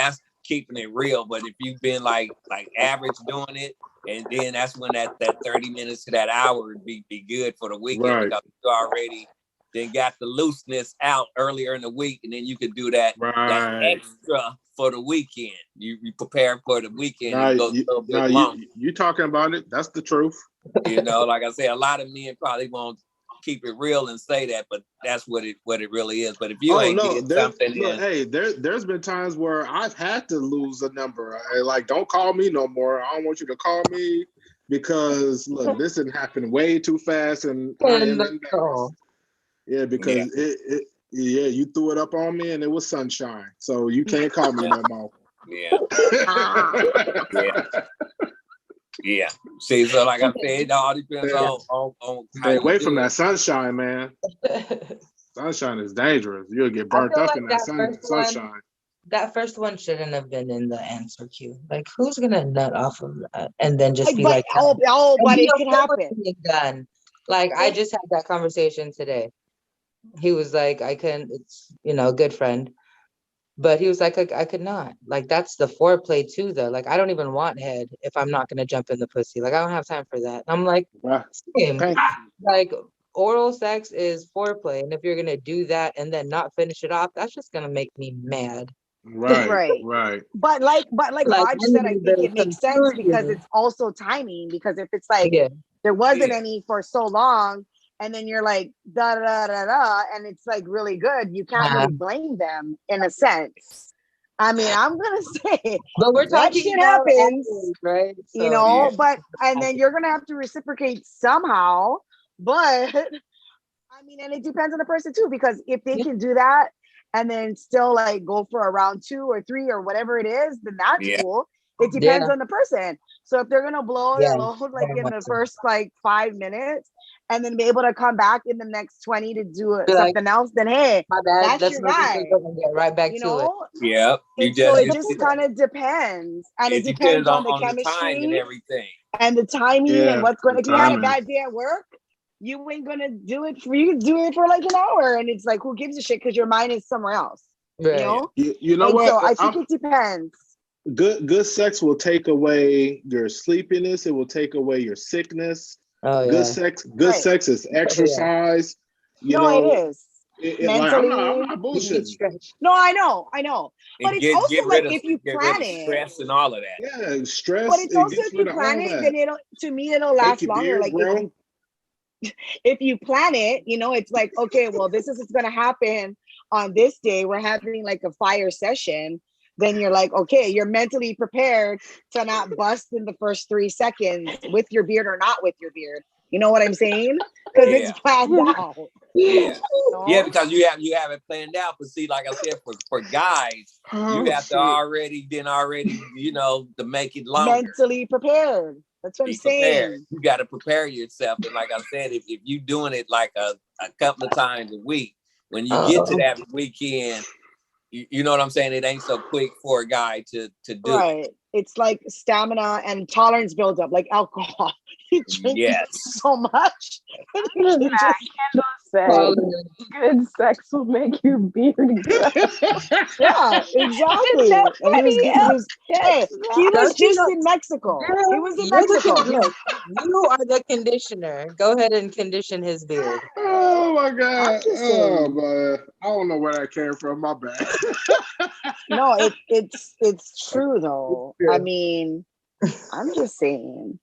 Speaker 3: keeping it real. But if you've been like average doing it, and then that's when that 30 minutes to that hour would be good for the weekend because you already then got the looseness out earlier in the week, and then you could do that extra for the weekend. You prepare for the weekend and go a little bit longer.
Speaker 1: You talking about it? That's the truth.
Speaker 3: You know, like I say, a lot of men probably won't keep it real and say that, but that's what it really is. But if you did something,
Speaker 1: hey, there's been times where I've had to lose a number. Like, don't call me no more. I don't want you to call me because look, this didn't happen way too fast, and I am embarrassed. Yeah, because you threw it up on me and it was sunshine, so you can't call me no more.
Speaker 3: Yeah. Yeah. See, so like I said, it all depends on
Speaker 1: Stay away from that sunshine, man. Sunshine is dangerous. You'll get
Speaker 2: I
Speaker 1: burnt
Speaker 2: feel
Speaker 1: up
Speaker 2: like
Speaker 1: in that sunshine.
Speaker 2: that first one shouldn't have been in the answer queue. Like, who's gonna nut off of that and then just
Speaker 5: Like,
Speaker 2: be
Speaker 5: but
Speaker 2: like,
Speaker 5: but
Speaker 2: and be
Speaker 5: it could
Speaker 2: okay with
Speaker 5: happen.
Speaker 2: being done. Like, I just had that conversation today. He was like, I couldn't. It's a good friend, but he was like, I could not. Like, that's the foreplay too, though. Like, I don't even want head if I'm not gonna jump in the pussy. Like, I don't have time for that. And I'm like,
Speaker 1: Right.
Speaker 2: same.
Speaker 1: Thank
Speaker 2: Like, oral sex is foreplay, and if you're gonna do that and then not finish it off, that's just gonna make me mad.
Speaker 1: Right.
Speaker 5: But like
Speaker 2: Like,
Speaker 5: Raj said, I
Speaker 2: need
Speaker 5: think
Speaker 2: the
Speaker 5: it makes sense because
Speaker 2: confusion.
Speaker 5: it's also timing. Because if it's like
Speaker 2: Yeah.
Speaker 5: there wasn't
Speaker 3: Yeah.
Speaker 5: any for so long, and then you're like da da da da, and it's like really good, you can't really blame them in a sense. I mean, I'm gonna say
Speaker 2: But we're
Speaker 5: that
Speaker 2: talking
Speaker 5: shit
Speaker 2: about
Speaker 5: happens,
Speaker 2: athletes, right?
Speaker 5: you
Speaker 2: So
Speaker 5: know.
Speaker 3: Yeah.
Speaker 5: But and then you're gonna have to reciprocate somehow. But I mean, and it depends on the person too, because if they can do that and then still like go for a round 2 or 3 or whatever it is, then that's
Speaker 3: Yeah.
Speaker 5: cool. It
Speaker 2: yeah,
Speaker 5: depends on the person. So if they're gonna blow
Speaker 2: yeah,
Speaker 5: their load like
Speaker 2: very
Speaker 5: in
Speaker 2: much
Speaker 5: the
Speaker 2: so.
Speaker 5: first like 5 minutes and then be able to come back in the next 20 to do
Speaker 2: Be like,
Speaker 5: something else, then hey,
Speaker 2: my bad.
Speaker 5: that's
Speaker 2: Let's
Speaker 5: your
Speaker 2: make
Speaker 5: guy.
Speaker 2: it and get right back
Speaker 5: You
Speaker 2: to it.
Speaker 5: know?
Speaker 3: Yeah. You
Speaker 5: So
Speaker 3: just
Speaker 5: it just kind of depends. And it
Speaker 3: it depends
Speaker 5: depends on the
Speaker 3: on the time and
Speaker 5: chemistry
Speaker 3: everything.
Speaker 5: and the timing and
Speaker 1: Yeah.
Speaker 5: what's going.
Speaker 1: The
Speaker 5: If you had a
Speaker 1: timing.
Speaker 5: bad day at work, you ain't gonna do it for you. Do it for like an hour, and it's like, who gives a shit? Because your mind is somewhere else.
Speaker 2: Right.
Speaker 5: You know.
Speaker 1: You know
Speaker 5: And
Speaker 1: what?
Speaker 5: so I think it depends.
Speaker 1: Good sex will take away your sleepiness. It will take away your sickness.
Speaker 2: Oh yeah.
Speaker 1: Good sex is exercise. You
Speaker 5: No,
Speaker 1: know,
Speaker 5: it is.
Speaker 1: like, I'm
Speaker 5: Mentally.
Speaker 1: not bullshitting.
Speaker 5: No, I know. But
Speaker 3: And
Speaker 5: it's also
Speaker 3: get
Speaker 5: like
Speaker 3: rid of
Speaker 5: if you plan it.
Speaker 3: stress and all of that.
Speaker 1: Yeah,
Speaker 5: But
Speaker 1: stress.
Speaker 5: it's
Speaker 1: It
Speaker 5: also
Speaker 1: gets
Speaker 5: if you
Speaker 1: rid of
Speaker 5: plan
Speaker 1: all
Speaker 5: it,
Speaker 1: that.
Speaker 5: then it'll
Speaker 1: Make
Speaker 5: last
Speaker 1: your
Speaker 5: longer.
Speaker 1: beard
Speaker 5: Like
Speaker 1: grow.
Speaker 5: if you plan it, it's like, okay, well, this is what's gonna happen on this day. We're having like a fire session. Then you're like, okay, you're mentally prepared to not bust in the first 3 seconds with your beard or not with your beard. You know what I'm saying? Because it's planned out.
Speaker 3: Yeah.
Speaker 5: No?
Speaker 3: Yeah, because you have it planned out. But see, like I said, for guys, you have to already to make it longer.
Speaker 5: Mentally prepared. That's what I'm saying.
Speaker 3: You got to prepare yourself. And like I said, if you're doing it like a couple of times a week, when you get to that weekend, you know what I'm saying? It ain't so quick for a guy to do
Speaker 5: right.
Speaker 3: it.
Speaker 5: It's like stamina and tolerance builds up, like alcohol. You drink so much.
Speaker 4: Good sex will make your beard grow.
Speaker 5: Yeah, exactly. And he was just in Mexico. He was in Mexico.
Speaker 2: You are the conditioner. Go ahead and condition his beard.
Speaker 1: Oh my God. Oh man. I don't know where that came from. My bad.
Speaker 5: No, it's true though. I mean, I'm just saying.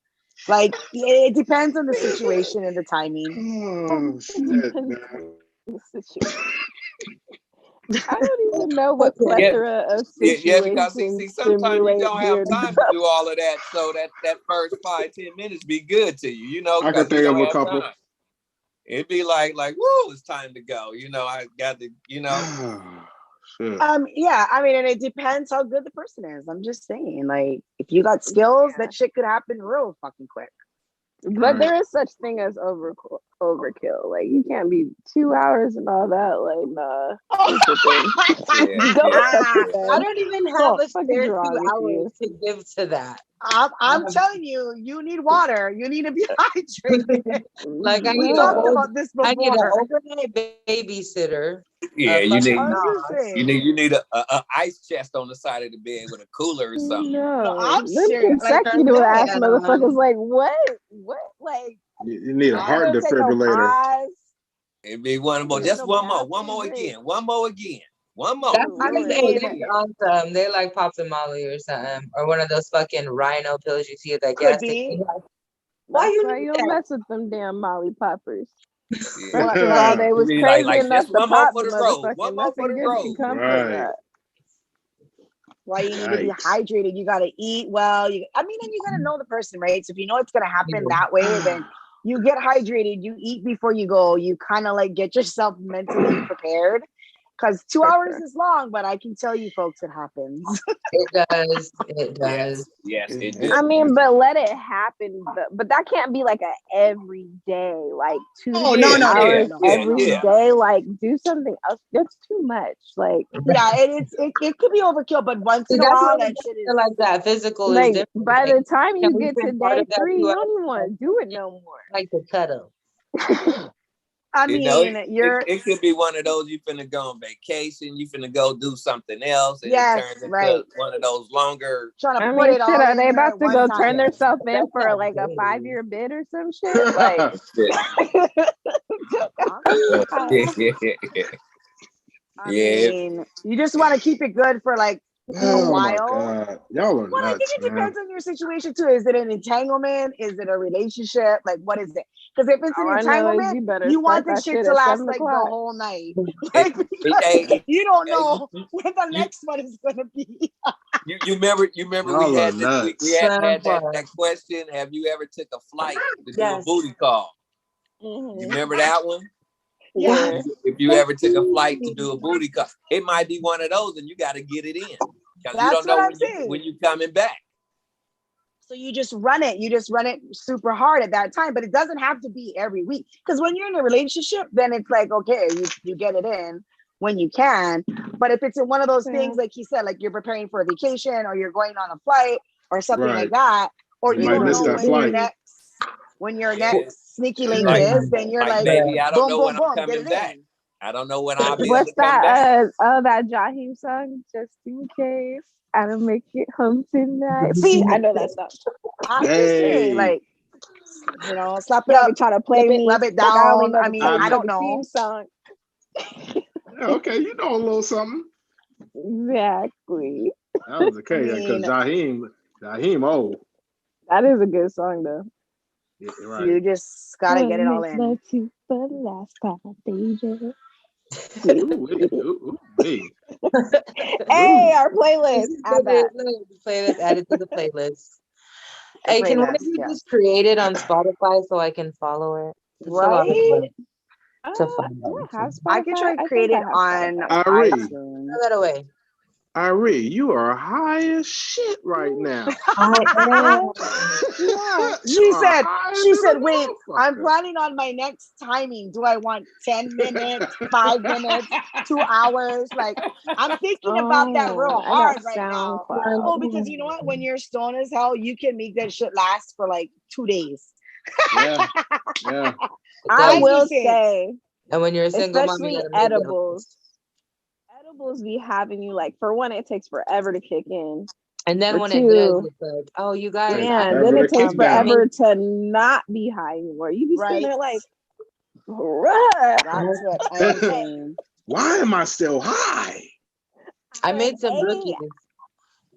Speaker 5: Like, it depends on the situation and the timing.
Speaker 1: Oh shit, man.
Speaker 4: I don't even know what plethora of situations
Speaker 3: because see, sometimes you don't have time to do all of that. So that first 5-10 minutes be good to you,
Speaker 1: I can think of a couple.
Speaker 3: Time. It'd be like, whoa, it's time to go. I got to,
Speaker 1: Shit.
Speaker 5: Yeah, I mean, and it depends how good the person is. I'm just saying, like, if you got skills, that shit could happen real fucking quick.
Speaker 4: But there is such thing as overkill. Like, you can't be 2 hours and all that. Like, nah.
Speaker 2: I don't even have a spare 2 hours to give to that.
Speaker 5: I'm telling you, you need water. You need to be hydrated.
Speaker 2: Like,
Speaker 5: we talked about this before.
Speaker 2: I need an overnight babysitter.
Speaker 3: Yeah, you need
Speaker 2: a
Speaker 3: ice chest on the side of the bed with a cooler or something.
Speaker 4: No,
Speaker 5: I'm serious.
Speaker 4: Consecutive ass motherfuckers. Like what? Like
Speaker 1: you need a heart defibrillator.
Speaker 3: It'd be one more. Just one more again. One more.
Speaker 2: That's awesome. They like popping Molly or something, or one of those fucking rhino pills you see at that gas station.
Speaker 4: Why you don't mess with them damn Molly poppers? First of all, they was crazy enough to pop the motherfucker. Nothing good can come from that.
Speaker 5: Why you need to be hydrated? You gotta eat well. And you gotta know the person, right? So if you know it's gonna happen that way, then you get hydrated. You eat before you go. You kind of like get yourself mentally prepared. Because 2 hours is long, but I can tell you folks, it happens.
Speaker 2: It does. It does.
Speaker 3: Yes, it
Speaker 1: I
Speaker 3: did.
Speaker 4: I mean, but let it happen. But that can't be like a every day, like 2 to
Speaker 5: Oh,
Speaker 4: 3
Speaker 5: no,
Speaker 4: hours
Speaker 5: no.
Speaker 4: every
Speaker 3: Yeah.
Speaker 4: day. Like, do something else. That's too much. Like,
Speaker 5: Yeah, it could be overkill, but once
Speaker 2: See,
Speaker 5: in a
Speaker 2: that's
Speaker 5: while,
Speaker 2: why
Speaker 5: that shit is.
Speaker 2: like that physical is
Speaker 4: like
Speaker 2: different.
Speaker 4: by
Speaker 2: Like,
Speaker 4: the time
Speaker 2: can
Speaker 4: you
Speaker 2: we
Speaker 4: get to
Speaker 2: spend part
Speaker 4: day
Speaker 2: of that
Speaker 4: 3, you
Speaker 2: 2
Speaker 4: don't even
Speaker 2: hours?
Speaker 4: want to do it no more.
Speaker 2: Like to cuddle.
Speaker 5: I
Speaker 3: You know,
Speaker 5: mean, you're.
Speaker 3: it could be one of those you finna go on vacation, you finna go do something else, and
Speaker 5: Yes,
Speaker 3: it turns into
Speaker 5: right.
Speaker 3: one of those longer.
Speaker 5: Trying to
Speaker 4: I
Speaker 5: put
Speaker 4: mean,
Speaker 5: it
Speaker 4: shit,
Speaker 5: all
Speaker 4: are
Speaker 5: in
Speaker 4: they
Speaker 5: there
Speaker 4: about
Speaker 5: at
Speaker 4: to
Speaker 5: one
Speaker 4: go
Speaker 5: time.
Speaker 4: turn themselves in
Speaker 2: That's
Speaker 4: for
Speaker 2: not
Speaker 4: like a
Speaker 2: dating.
Speaker 4: 5-year bid or some shit? Like,
Speaker 5: I
Speaker 3: Yeah.
Speaker 5: mean, you just want to keep it good for like a
Speaker 1: Oh my
Speaker 5: while.
Speaker 1: God, y'all are
Speaker 5: Well, I think
Speaker 1: nuts,
Speaker 5: it
Speaker 1: man.
Speaker 5: depends on your situation too. Is it an entanglement? Is it a relationship? Like, what is it? Because if it's
Speaker 4: all
Speaker 5: an
Speaker 4: I know is
Speaker 5: entanglement,
Speaker 4: you better
Speaker 5: you
Speaker 4: start
Speaker 5: want the
Speaker 4: that
Speaker 5: shit
Speaker 4: shit
Speaker 5: to
Speaker 4: at
Speaker 5: last
Speaker 4: 7
Speaker 5: like the
Speaker 4: o'clock.
Speaker 5: whole night. Like, because
Speaker 3: Hey,
Speaker 5: you don't
Speaker 3: hey,
Speaker 5: know when the
Speaker 3: you-
Speaker 5: next one is gonna be.
Speaker 3: you remember
Speaker 1: Y'all
Speaker 3: we
Speaker 1: are
Speaker 3: had that we
Speaker 1: nuts.
Speaker 3: had
Speaker 2: Some
Speaker 3: that
Speaker 2: part.
Speaker 3: question. Have you ever took a flight to do a
Speaker 2: Yes.
Speaker 3: booty call? You
Speaker 5: Mhm.
Speaker 3: remember that one?
Speaker 5: Yeah.
Speaker 3: If you ever took a flight to do a booty call, it might be one of those, and you got to get it in because you
Speaker 5: That's
Speaker 3: don't know
Speaker 5: what I'm saying.
Speaker 3: when you coming back.
Speaker 5: So you just run it. You just run it super hard at that time, but it doesn't have to be every week. Because when you're in a relationship, then it's like, okay, you get it in when you can. But if it's in one of those
Speaker 4: Yeah.
Speaker 5: things, like he said, like you're preparing for a vacation or you're going on a flight or something
Speaker 1: Right.
Speaker 5: like that, or
Speaker 1: You
Speaker 5: you
Speaker 1: might
Speaker 5: don't
Speaker 1: miss
Speaker 5: know
Speaker 1: that
Speaker 5: when your
Speaker 1: flight.
Speaker 5: next
Speaker 3: Yeah.
Speaker 5: sneaky link
Speaker 3: Like,
Speaker 5: is, then you're like,
Speaker 3: baby, I don't
Speaker 5: boom,
Speaker 3: know
Speaker 5: boom,
Speaker 3: when I'm
Speaker 5: boom, get
Speaker 3: coming
Speaker 5: it
Speaker 3: back.
Speaker 5: in.
Speaker 3: I don't know when I'll be able
Speaker 4: What's
Speaker 3: to come back.
Speaker 4: that? That Jaheim song, just in case I don't make it home tonight. See, I know that stuff.
Speaker 5: I'm just saying,
Speaker 1: Hey,
Speaker 5: like, slap it
Speaker 4: Y'all be
Speaker 5: up,
Speaker 4: trying to play me
Speaker 5: rub it
Speaker 4: like I only
Speaker 5: down.
Speaker 4: know
Speaker 5: I
Speaker 4: the
Speaker 5: mean,
Speaker 1: I
Speaker 5: I don't
Speaker 4: theme
Speaker 5: know.
Speaker 4: song.
Speaker 1: yeah, okay, you know a little something.
Speaker 4: Exactly.
Speaker 1: That was okay, because Jaheim old.
Speaker 4: That is a good song though.
Speaker 1: Yeah, right.
Speaker 5: You just gotta get it all in.
Speaker 4: Love you for the last time, baby.
Speaker 1: Ooh, wait.
Speaker 4: Hey, our
Speaker 2: This
Speaker 4: playlist.
Speaker 2: is
Speaker 4: Add that.
Speaker 2: the playlist added to the playlist.
Speaker 5: The
Speaker 2: Hey, can one of
Speaker 5: playlist,
Speaker 2: you
Speaker 5: yeah.
Speaker 2: just create it on Spotify so I can follow it? It's a lot of
Speaker 5: Right?
Speaker 2: work to find
Speaker 4: Do I have
Speaker 2: everything.
Speaker 5: I could
Speaker 4: Spotify?
Speaker 5: try
Speaker 4: I think
Speaker 5: create
Speaker 4: I
Speaker 5: it
Speaker 4: have
Speaker 5: on
Speaker 4: Spotify.
Speaker 1: Ari,
Speaker 5: iTunes.
Speaker 2: Throw that away.
Speaker 1: Ari, you are high as shit right now.
Speaker 2: I am.
Speaker 4: Yeah.
Speaker 5: She said,
Speaker 1: a
Speaker 5: wait, I'm
Speaker 1: motherfucker.
Speaker 5: planning on my next timing. Do I want 10 minutes, 5 minutes, 2 hours? Like, I'm thinking about that real
Speaker 4: I got
Speaker 5: hard right now.
Speaker 4: SoundCloud.
Speaker 5: Oh, because you know what? When you're stoned as hell, you can make that shit last for like 2 days.
Speaker 1: Yeah, yeah.
Speaker 4: I
Speaker 5: I'm
Speaker 4: will
Speaker 5: just saying.
Speaker 4: say,
Speaker 2: And when you're a single mom,
Speaker 4: especially
Speaker 2: you gotta make it.
Speaker 4: edibles. Edibles be having you like, for one, it takes forever to kick in.
Speaker 2: And then
Speaker 4: For
Speaker 2: when it does,
Speaker 4: two,
Speaker 2: it's like, oh, you guys,
Speaker 1: Takes
Speaker 4: yeah,
Speaker 1: forever
Speaker 4: then
Speaker 1: to
Speaker 4: it takes
Speaker 1: kick down.
Speaker 4: forever to not be high anymore. You be sitting
Speaker 5: Right.
Speaker 4: there like, bruh.
Speaker 5: That's what I'm saying.
Speaker 1: Why am I still high?
Speaker 2: I made some
Speaker 4: Hey,
Speaker 2: brookies.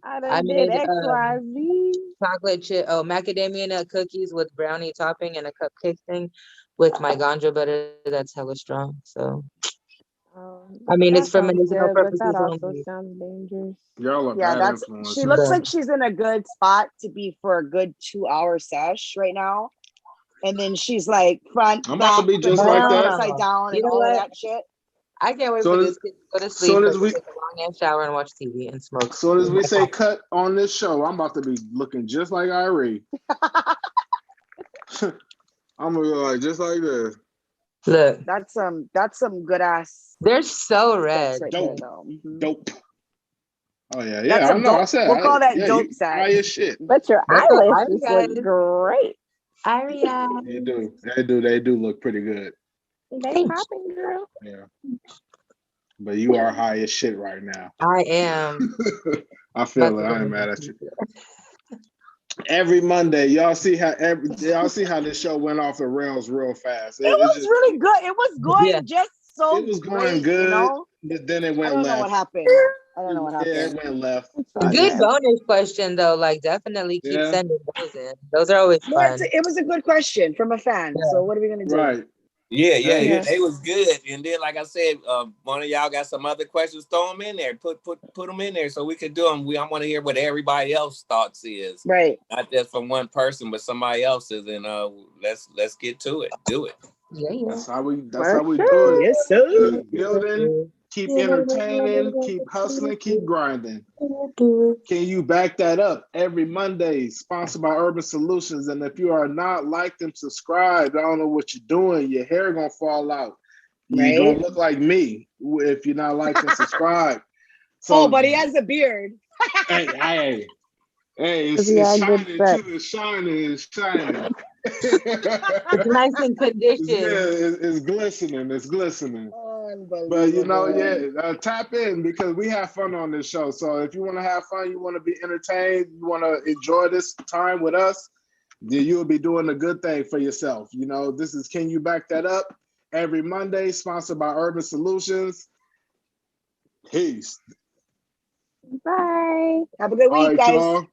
Speaker 4: I
Speaker 2: I
Speaker 4: done
Speaker 2: made
Speaker 4: did XYZ.
Speaker 2: chocolate chip, macadamia nut cookies with brownie topping and a cupcake thing with my ganja butter. That's hella strong. So, I mean,
Speaker 4: That
Speaker 2: it's for
Speaker 4: sounds
Speaker 2: medicinal
Speaker 4: good, but that
Speaker 2: purposes
Speaker 4: also
Speaker 2: only.
Speaker 4: sounds dangerous.
Speaker 1: Y'all are
Speaker 5: Yeah,
Speaker 1: bad
Speaker 5: she
Speaker 1: influences.
Speaker 5: looks
Speaker 2: But-
Speaker 5: like she's in a good spot to be for a good 2-hour sesh right now. And then she's like front,
Speaker 1: I'm about to
Speaker 5: back,
Speaker 1: be just
Speaker 5: flipping
Speaker 1: like
Speaker 5: around,
Speaker 1: that.
Speaker 5: upside down,
Speaker 2: You
Speaker 5: and
Speaker 2: know
Speaker 5: all of
Speaker 2: what?
Speaker 5: that shit.
Speaker 2: I can't wait
Speaker 1: Soon
Speaker 2: for
Speaker 1: as-
Speaker 2: this kid to go to
Speaker 1: soon
Speaker 2: sleep,
Speaker 1: as
Speaker 2: so
Speaker 1: we-
Speaker 2: I can take a long ass shower and watch TV and smoke.
Speaker 1: As soon as we say cut on this show, I'm about to be looking just like Irie. I'm gonna be like just like this.
Speaker 2: Look,
Speaker 5: That's some good ass
Speaker 2: they're so red.
Speaker 5: sex right
Speaker 1: Dope.
Speaker 5: there, though. Mhm.
Speaker 1: Dope. Oh yeah,
Speaker 5: That's
Speaker 1: yeah.
Speaker 5: a
Speaker 1: I know. I
Speaker 5: dope-
Speaker 1: said
Speaker 5: we'll call that
Speaker 1: yeah,
Speaker 5: dope
Speaker 1: you
Speaker 5: sex.
Speaker 1: high as shit.
Speaker 4: But your
Speaker 2: That's what
Speaker 4: eyelashes
Speaker 2: I
Speaker 4: look
Speaker 2: got.
Speaker 4: great.
Speaker 2: Aria.
Speaker 1: They do look pretty good.
Speaker 4: They
Speaker 2: Thanks.
Speaker 4: popping, girl.
Speaker 1: Yeah. But you are high as shit right now.
Speaker 2: I am.
Speaker 1: I feel it. I ain't mad at you. Every Monday, y'all see how this show went off the rails real fast.
Speaker 5: It was really good. It was going
Speaker 2: Yeah.
Speaker 5: just so
Speaker 1: It was going
Speaker 5: great,
Speaker 1: good,
Speaker 5: you know?
Speaker 1: but then it
Speaker 5: I
Speaker 1: went
Speaker 5: don't know
Speaker 1: left.
Speaker 5: what happened. I don't know what
Speaker 1: Yeah, it
Speaker 5: happened.
Speaker 1: went left.
Speaker 2: Good bonus question though. Like definitely keep
Speaker 1: Yeah.
Speaker 2: sending those in. Those are always
Speaker 5: No,
Speaker 2: fun.
Speaker 5: it was a good question from a fan.
Speaker 2: Yeah.
Speaker 5: So what are we gonna do?
Speaker 1: Right.
Speaker 3: Yeah,
Speaker 1: Yeah.
Speaker 3: they was good. And then, like I said, one of y'all got some other questions, throw them in there. Put them in there so we can do them. I want to hear what everybody else thoughts is,
Speaker 5: Right.
Speaker 3: not just from one person, but somebody else's. And let's get to it. Do it.
Speaker 2: Yeah.
Speaker 1: That's how we
Speaker 4: For
Speaker 1: do it.
Speaker 5: Yes, sir.
Speaker 1: Building keep entertaining, keep hustling, keep grinding. Can you back that up? Every Monday, sponsored by Urban Solutions. And if you are not liked and subscribed, I don't know what you're doing. Your hair gonna fall out. You're
Speaker 5: Right?
Speaker 1: gonna look like me if you're not liked and subscribed. So,
Speaker 5: Oh, but he has a beard.
Speaker 1: hey,
Speaker 4: Because
Speaker 1: it's,
Speaker 4: he
Speaker 1: it's
Speaker 4: had good
Speaker 1: shining
Speaker 4: sex.
Speaker 1: too. It's shining. It's shining.
Speaker 2: It's nice in condition.
Speaker 1: It's glistening. It's glistening.
Speaker 5: Unbelievable.
Speaker 1: But you know, yeah, tap in because we have fun on this show. So if you want to have fun, you want to be entertained, you want to enjoy this time with us, then you'll be doing a good thing for yourself. You know, this is Can You Back That Up? Every Monday, sponsored by Urban Solutions. Peace.
Speaker 4: Bye.
Speaker 5: Have a good
Speaker 1: All
Speaker 5: week,
Speaker 1: right,
Speaker 5: guys.
Speaker 1: y'all.